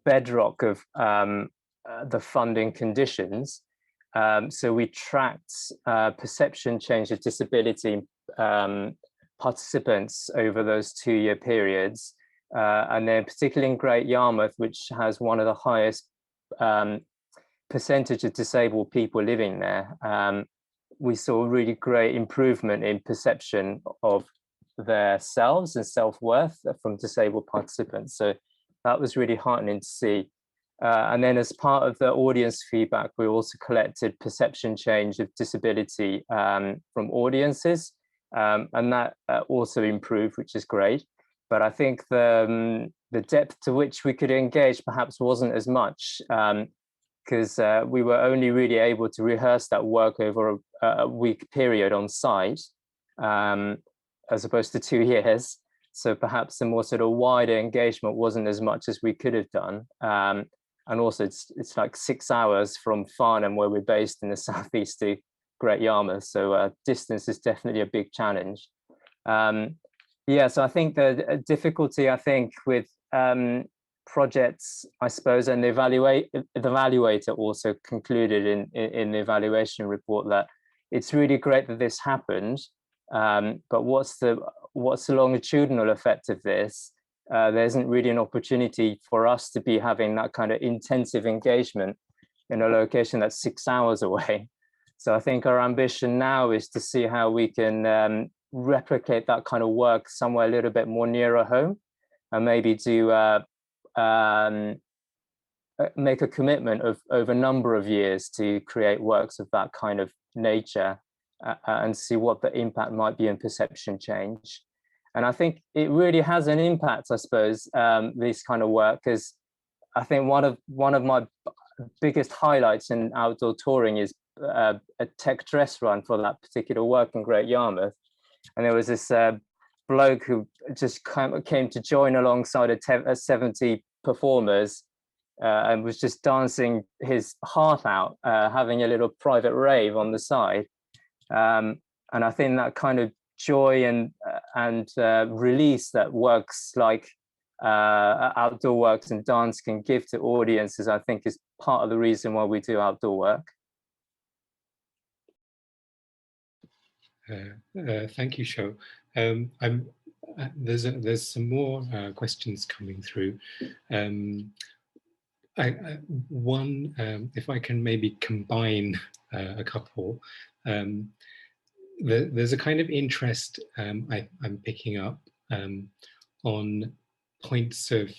bedrock of the funding conditions. So we tracked perception change of disability participants over those 2-year periods. And then particularly in Great Yarmouth, which has one of the highest percentage of disabled people living there, we saw a really great improvement in perception of their selves and self-worth from disabled participants. So that was really heartening to see. And then as part of the audience feedback, we also collected perception change of disability from audiences, and that also improved, which is great. But I think the depth to which we could engage perhaps wasn't as much, because we were only really able to rehearse that work over a week period on site, as opposed to 2 years. So perhaps the more sort of wider engagement wasn't as much as we could have done. And also it's like 6 hours from Farnham, where we're based in the southeast, to Great Yarmouth. So distance is definitely a big challenge. Yeah, so I think the difficulty, I think, with projects, I suppose, and the evaluator also concluded in the evaluation report that it's really great that this happened, but what's the longitudinal effect of this? There isn't really an opportunity for us to be having that kind of intensive engagement in a location that's 6 hours away. So I think our ambition now is to see how we can replicate that kind of work somewhere a little bit more nearer home, and maybe do make a commitment of over a number of years to create works of that kind of nature, and see what the impact might be in perception change. And I think it really has an impact, I suppose, this kind of work, because I think one of my biggest highlights in outdoor touring is a tech dress run for that particular work in Great Yarmouth. And there was this bloke who just came to join alongside 70 performers, and was just dancing his heart out, having a little private rave on the side. And I think that kind of joy and release that works like outdoor works and dance can give to audiences, I think, is part of the reason why we do outdoor work. Thank you, Sho. There's some more questions coming through. One, if I can maybe combine a couple. There's a kind of interest I'm picking up on points of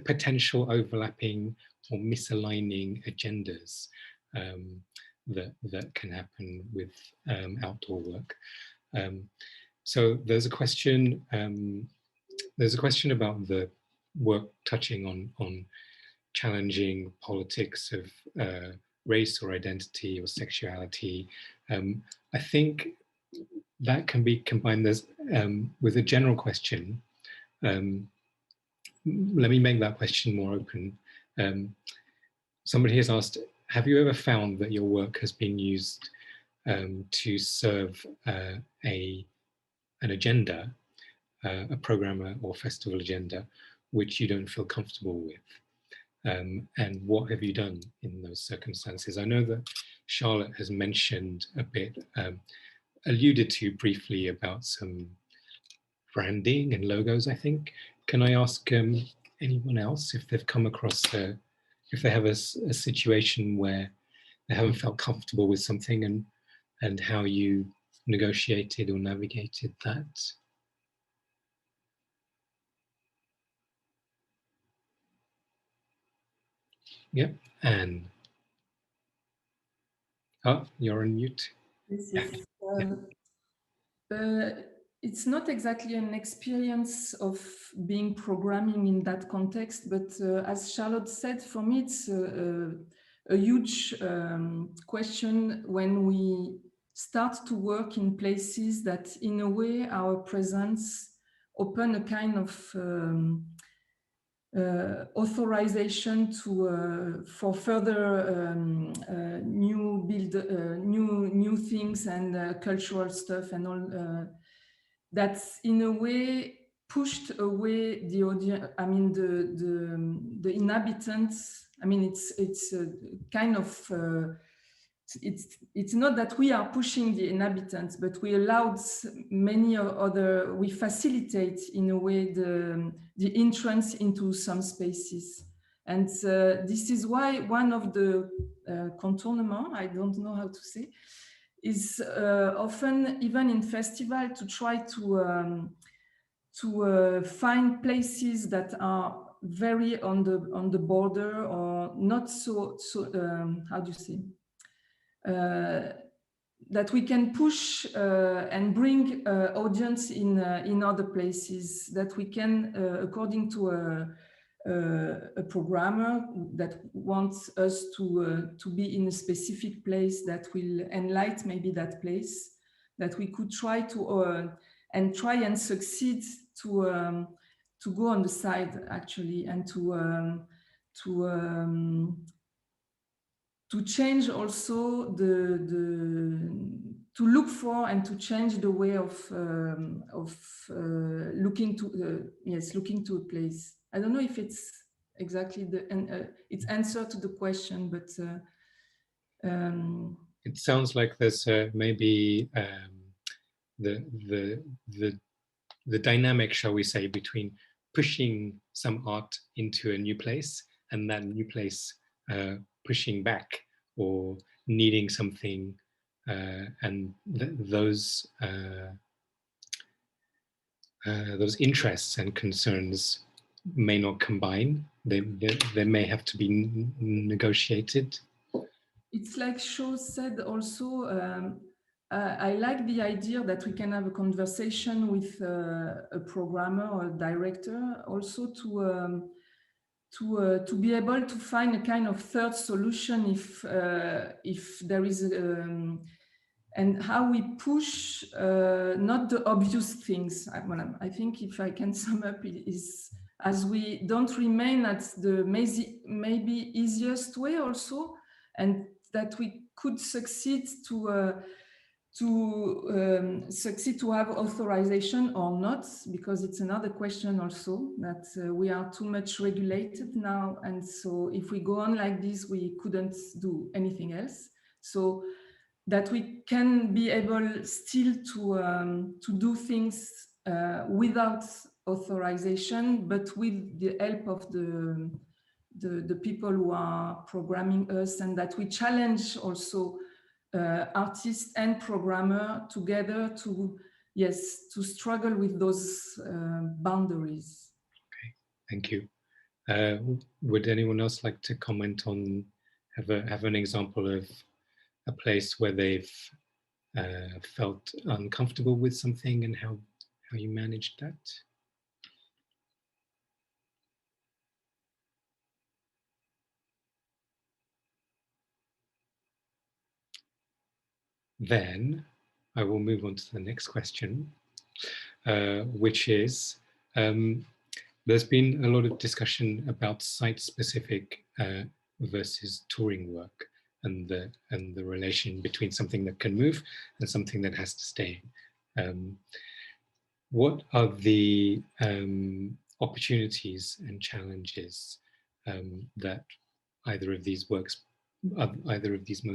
potential overlapping or misaligning agendas that can happen with outdoor work. So there's a question about the work touching on challenging politics of race or identity or sexuality. I think that can be combined with a general question. Let me make that question more open. Somebody has asked, have you ever found that your work has been used to serve an agenda, a program or festival agenda, which you don't feel comfortable with? And what have you done in those circumstances? I know that Charlotte has mentioned a bit, alluded to briefly about some branding and logos, I think. Can I ask anyone else if they've come across, if they have a situation where they haven't felt comfortable with something, and how you negotiated or navigated that? Yep, Anne. Oh, you're on mute. Yes. It's not exactly an experience of being programming in that context, but as Charlotte said, for me, it's a huge question when we start to work in places that, in a way, our presence open a kind of authorization to for further new things and cultural stuff and all. that's in a way pushed away the audience. I mean, the inhabitants. I mean, it's a kind of it's not that we are pushing the inhabitants, but we allowed many other. We facilitate in a way the entrance into some spaces, and this is why one of the contournement, I don't know how to say, is often even in festival to try to find places that are very on the border or not so how do you say that we can push and bring audience in other places, that we can according to a programmer that wants us to be in a specific place that will enlighten maybe that place, that we could try to and try and succeed to go on the side actually, and to change also to look for and to change the way of looking to looking to a place. I don't know if it's exactly its answer to the question, but it sounds like there's maybe the dynamic, shall we say, between pushing some art into a new place and that new place pushing back or needing something, and those interests and concerns may not combine. They may have to be negotiated. It's like Shaw said also, I like the idea that we can have a conversation with a programmer or a director, also to be able to find a kind of third solution if there is and how we push not the obvious things. I think if I can sum up, it is as we don't remain at the maybe easiest way also, and that we could succeed to succeed to have authorization or not, because it's another question also that we are too much regulated now, and so if we go on like this we couldn't do anything else, so that we can be able still to do things without authorization, but with the help of the people who are programming us, and that we challenge also artist and programmer together to struggle with those boundaries. Okay, thank you. Would anyone else like to comment on, have an example of a place where they've felt uncomfortable with something and how you managed that? Then I will move on to the next question, which is, there's been a lot of discussion about site-specific versus touring work, and the relation between something that can move and something that has to stay. What are the opportunities and challenges that either of these modes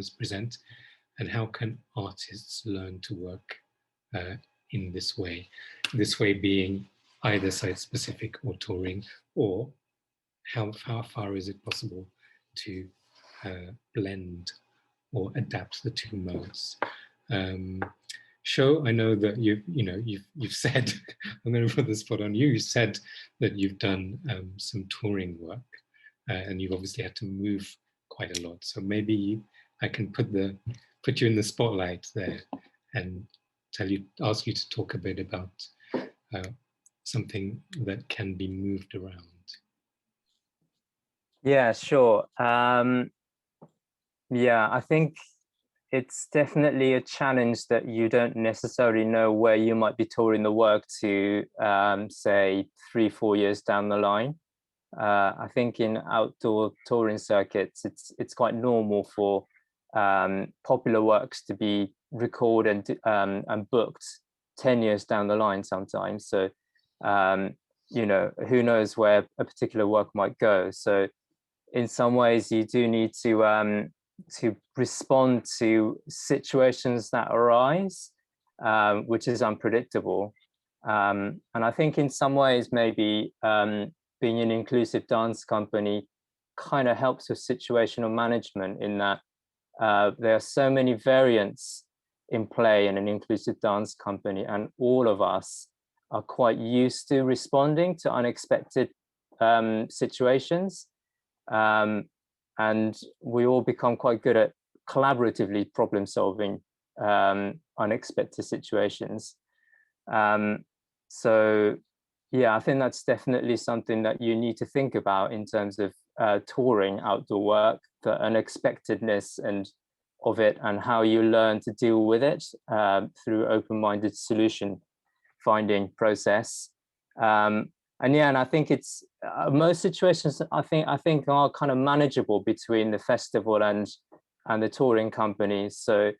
present, and how can artists learn to work in this way? This way being either site-specific or touring, or how far is it possible to blend or adapt the two modes? Sho, I know that you've said, I'm going to put the spot on you. You said that you've done some touring work, and you've obviously had to move quite a lot. So maybe I can put you in the spotlight there and ask you to talk a bit about something that can be moved around. Yeah, sure. Yeah, I think it's definitely a challenge that you don't necessarily know where you might be touring the work to, say 3-4 years down the line. I think in outdoor touring circuits, it's quite normal for popular works to be recorded and booked 10 years down the line sometimes. So, you know, who knows where a particular work might go. So in some ways you do need to respond to situations that arise, which is unpredictable. And I think in some ways maybe being an inclusive dance company kind of helps with situational management, in that there are so many variants in play in an inclusive dance company, and all of us are quite used to responding to unexpected situations. And we all become quite good at collaboratively problem solving unexpected situations. So yeah, I think that's definitely something that you need to think about in terms of touring outdoor work, the unexpectedness of it, and how you learn to deal with it through open-minded solution finding process. And yeah, and I think it's most situations I think are kind of manageable between the festival and the touring companies. So,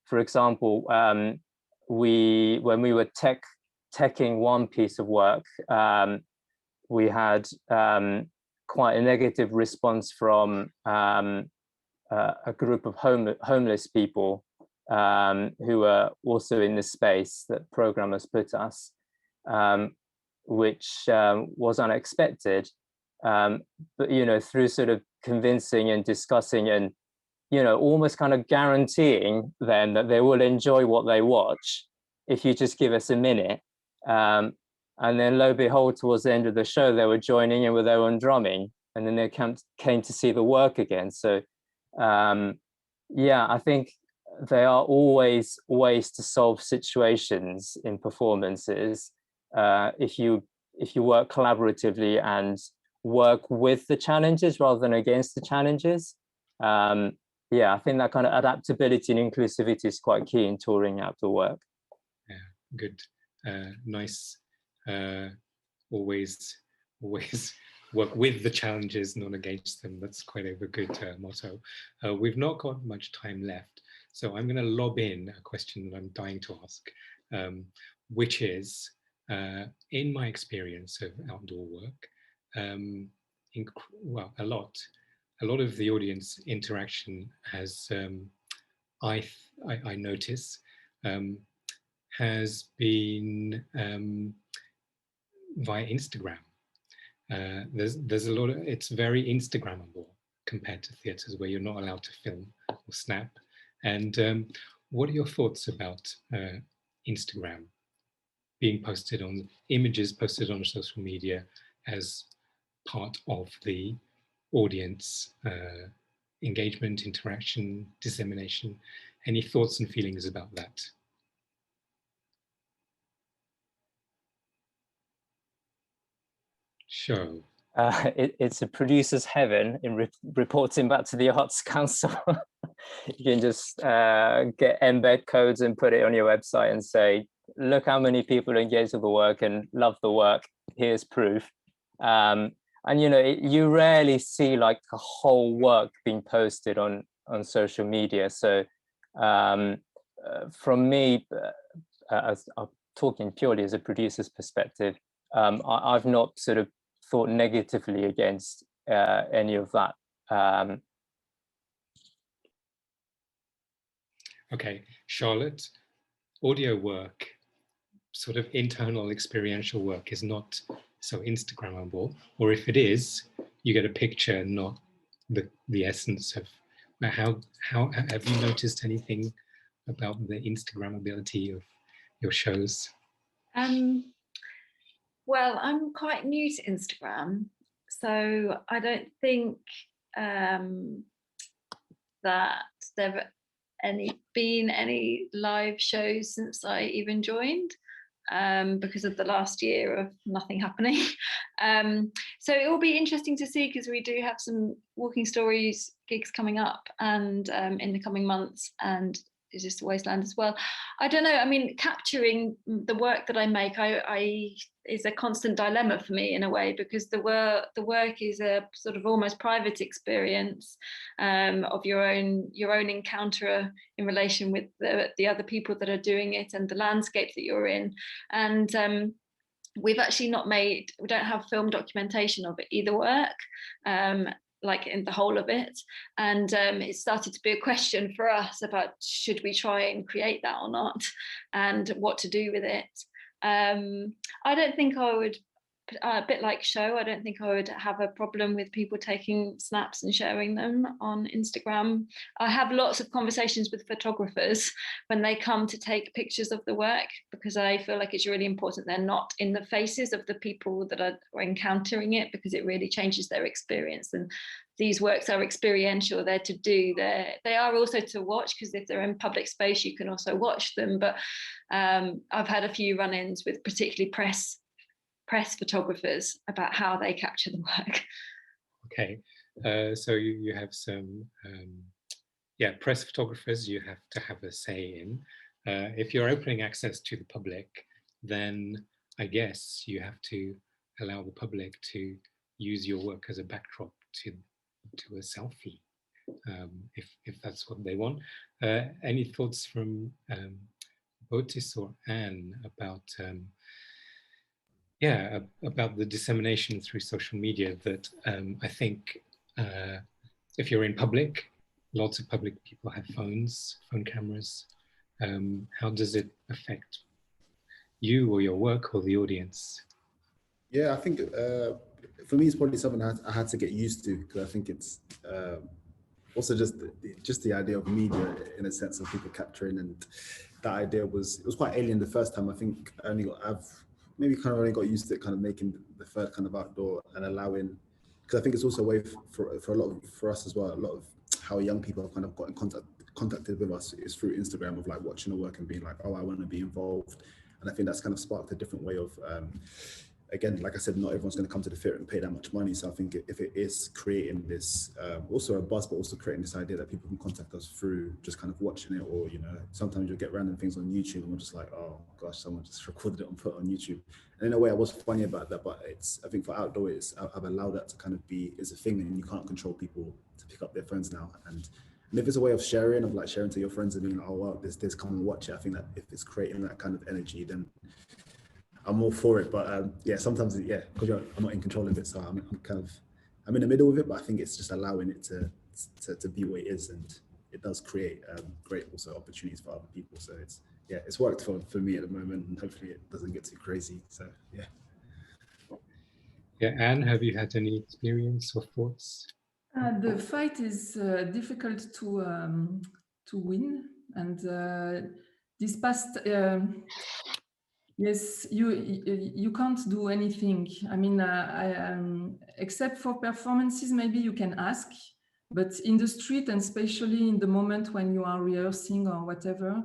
for example, when we were teching one piece of work, we had quite a negative response from a group of homeless people who were also in the space that programmers put us, which was unexpected. But, you know, through sort of convincing and discussing and, you know, almost kind of guaranteeing them that they will enjoy what they watch if you just give us a minute. And then lo and behold, towards the end of the show, they were joining in with their own drumming, and then they came to see the work again. So yeah, I think there are always ways to solve situations in performances if you work collaboratively and work with the challenges rather than against the challenges. Yeah, I think that kind of adaptability and inclusivity is quite key in touring outdoor work. Yeah, good. Nice. Always work with the challenges, not against them. That's quite a good motto. We've not got much time left, so I'm going to lob in a question that I'm dying to ask, which is, in my experience of outdoor work, well, a lot of the audience interaction has, I notice, has been via Instagram. There's a lot of, it's very Instagrammable compared to theatres where you're not allowed to film or snap. And what are your thoughts about Instagram being posted on, images posted on social media as part of the audience engagement, interaction, dissemination? Any thoughts and feelings about that? Show. It's a producer's heaven in reporting back to the Arts Council. You can just get embed codes and put it on your website and say, look how many people engage with the work and love the work, here's proof. And you know, you rarely see like a whole work being posted on social media. So from me, as I'm talking purely as a producer's perspective, I've not sort of thought negatively against any of that. Okay, Charlotte, audio work, sort of internal experiential work is not so Instagrammable, or if it is, you get a picture, not the essence of. How have you noticed anything about the Instagrammability of your shows? Well, I'm quite new to Instagram, so I don't think that there have been any live shows since I even joined, because of the last year of nothing happening. So it will be interesting to see, because we do have some Walking Stories gigs coming up and in the coming months, and is this wasteland as well? I don't know. I mean, capturing the work that I make, I is a constant dilemma for me in a way, because the work is a sort of almost private experience of your own encounter in relation with the other people that are doing it and the landscape that you're in. And we've actually we don't have film documentation of either work, like in the whole of it. And it started to be a question for us about, should we try and create that or not, and what to do with it. I don't think I would, a bit like Show, I don't think I would have a problem with people taking snaps and sharing them on Instagram. I have lots of conversations with photographers when they come to take pictures of the work, because I feel like it's really important they're not in the faces of the people that are encountering it, because it really changes their experience. And these works are experiential, they're to do, they are also to watch, because if they're in public space you can also watch them. But I've had a few run-ins with particularly press photographers about how they capture the work. Okay, so you have some press photographers you have to have a say in. If you're opening access to the public, then I guess you have to allow the public to use your work as a backdrop to a selfie, if that's what they want. Any thoughts from Botis or Anne about about the dissemination through social media? That I think if you're in public, lots of public people have phone cameras. How does it affect you or your work or the audience? Yeah, I think for me it's probably something I had to get used to, because I think it's also just the idea of media in a sense of people capturing, and that idea it was quite alien the first time. I think I've maybe kind of only got used to it, kind of making the third kind of outdoor and allowing, because I think it's also a way for us as well. A lot of how young people have kind of got in contacted with us is through Instagram, of like watching the work and being like, oh, I want to be involved. And I think that's kind of sparked a different way of again, like I said, not everyone's going to come to the theatre and pay that much money. So I think if it is creating this, also a buzz, but also creating this idea that people can contact us through just kind of watching it, or, you know, sometimes you'll get random things on YouTube and we're just like, oh gosh, someone just recorded it and put it on YouTube. And in a way I was funny about that, but I think for outdoor, I've allowed that to kind of be as a thing, and you can't control people to pick up their phones now. And if it's a way of sharing to your friends and being like, oh wow, this come and watch it, I think that if it's creating that kind of energy, then I'm all for it. But yeah, sometimes, because I'm not in control of it, so I'm in the middle of it. But I think it's just allowing it to be what it is, and it does create great also opportunities for other people. So it's worked for me at the moment, and hopefully it doesn't get too crazy. So yeah. Yeah, Anne, have you had any experience or thoughts? The fight is difficult to win, and this past. Yes, you can't do anything. I mean, except for performances, maybe you can ask, but in the street, and especially in the moment when you are rehearsing or whatever,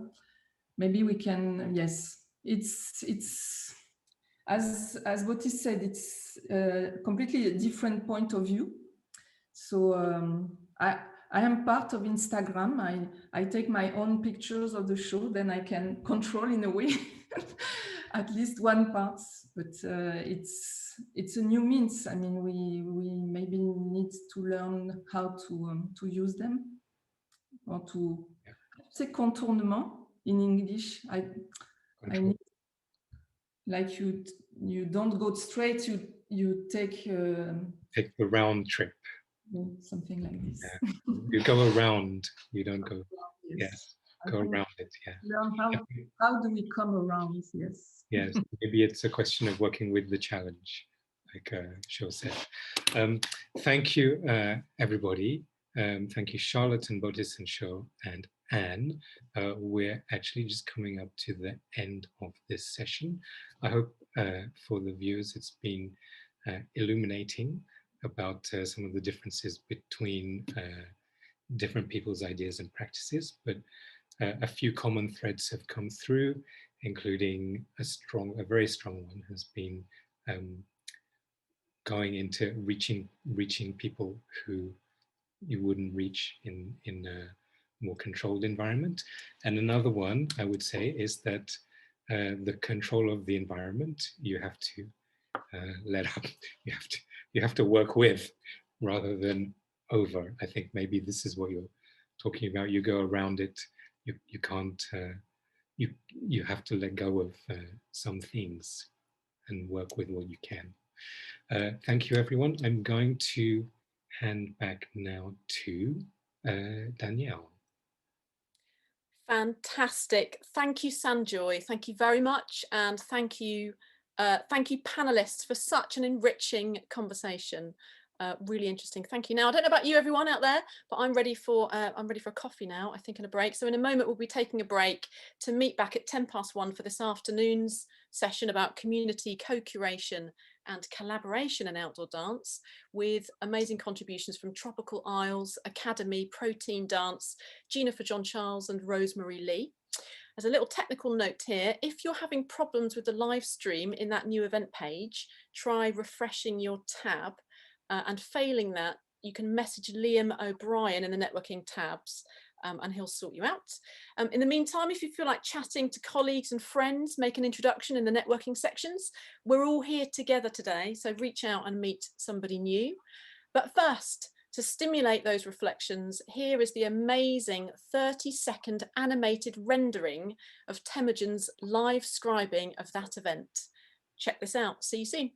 maybe we can. Yes, it's as Botis said, it's completely a different point of view. So I am part of Instagram. I take my own pictures of the show, then I can control in a way. At least one part, but it's a new means. I mean, we maybe need to learn how to use them, or to say contournement in English. I need, like you don't go straight. You take the round trip. Something like this. Yeah. You go around. You don't go. Yes. Go around it, yeah. Learn how do we come around, yes. Yes, maybe it's a question of working with the challenge, like Sho said. Thank you, everybody. Thank you, Charlotte and Botis and Sho and Anne. We're actually just coming up to the end of this session. I hope for the viewers it's been illuminating about some of the differences between different people's ideas and practices, but a few common threads have come through, including a very strong one has been going into reaching people who you wouldn't reach in more controlled environment. And another one I would say is that the control of the environment you have to let up, you have to work with rather than over. I think maybe this is what you're talking about. You go around it, you can't, you have to let go of some things and work with what you can. Thank you, everyone. I'm going to hand back now to Danielle. Fantastic. Thank you, Sanjoy. Thank you very much. And thank you panelists for such an enriching conversation. Really interesting. Thank you. Now, I don't know about you, everyone out there, but I'm ready for a coffee now, I think, and a break. So in a moment, we'll be taking a break to meet back at 1:10 for this afternoon's session about community co-curation and collaboration in outdoor dance, with amazing contributions from Tropical Isles, Academy, Protein Dance, Gina for John Charles and Rosemary Lee. As a little technical note here, if you're having problems with the live stream in that new event page, try refreshing your tab. And failing that, you can message Liam O'Brien in the networking tabs and he'll sort you out. In the meantime, if you feel like chatting to colleagues and friends, make an introduction in the networking sections. We're all here together today, so reach out and meet somebody new. But first, to stimulate those reflections, here is the amazing 30-second animated rendering of Temujin's live scribing of that event. Check this out. See you soon.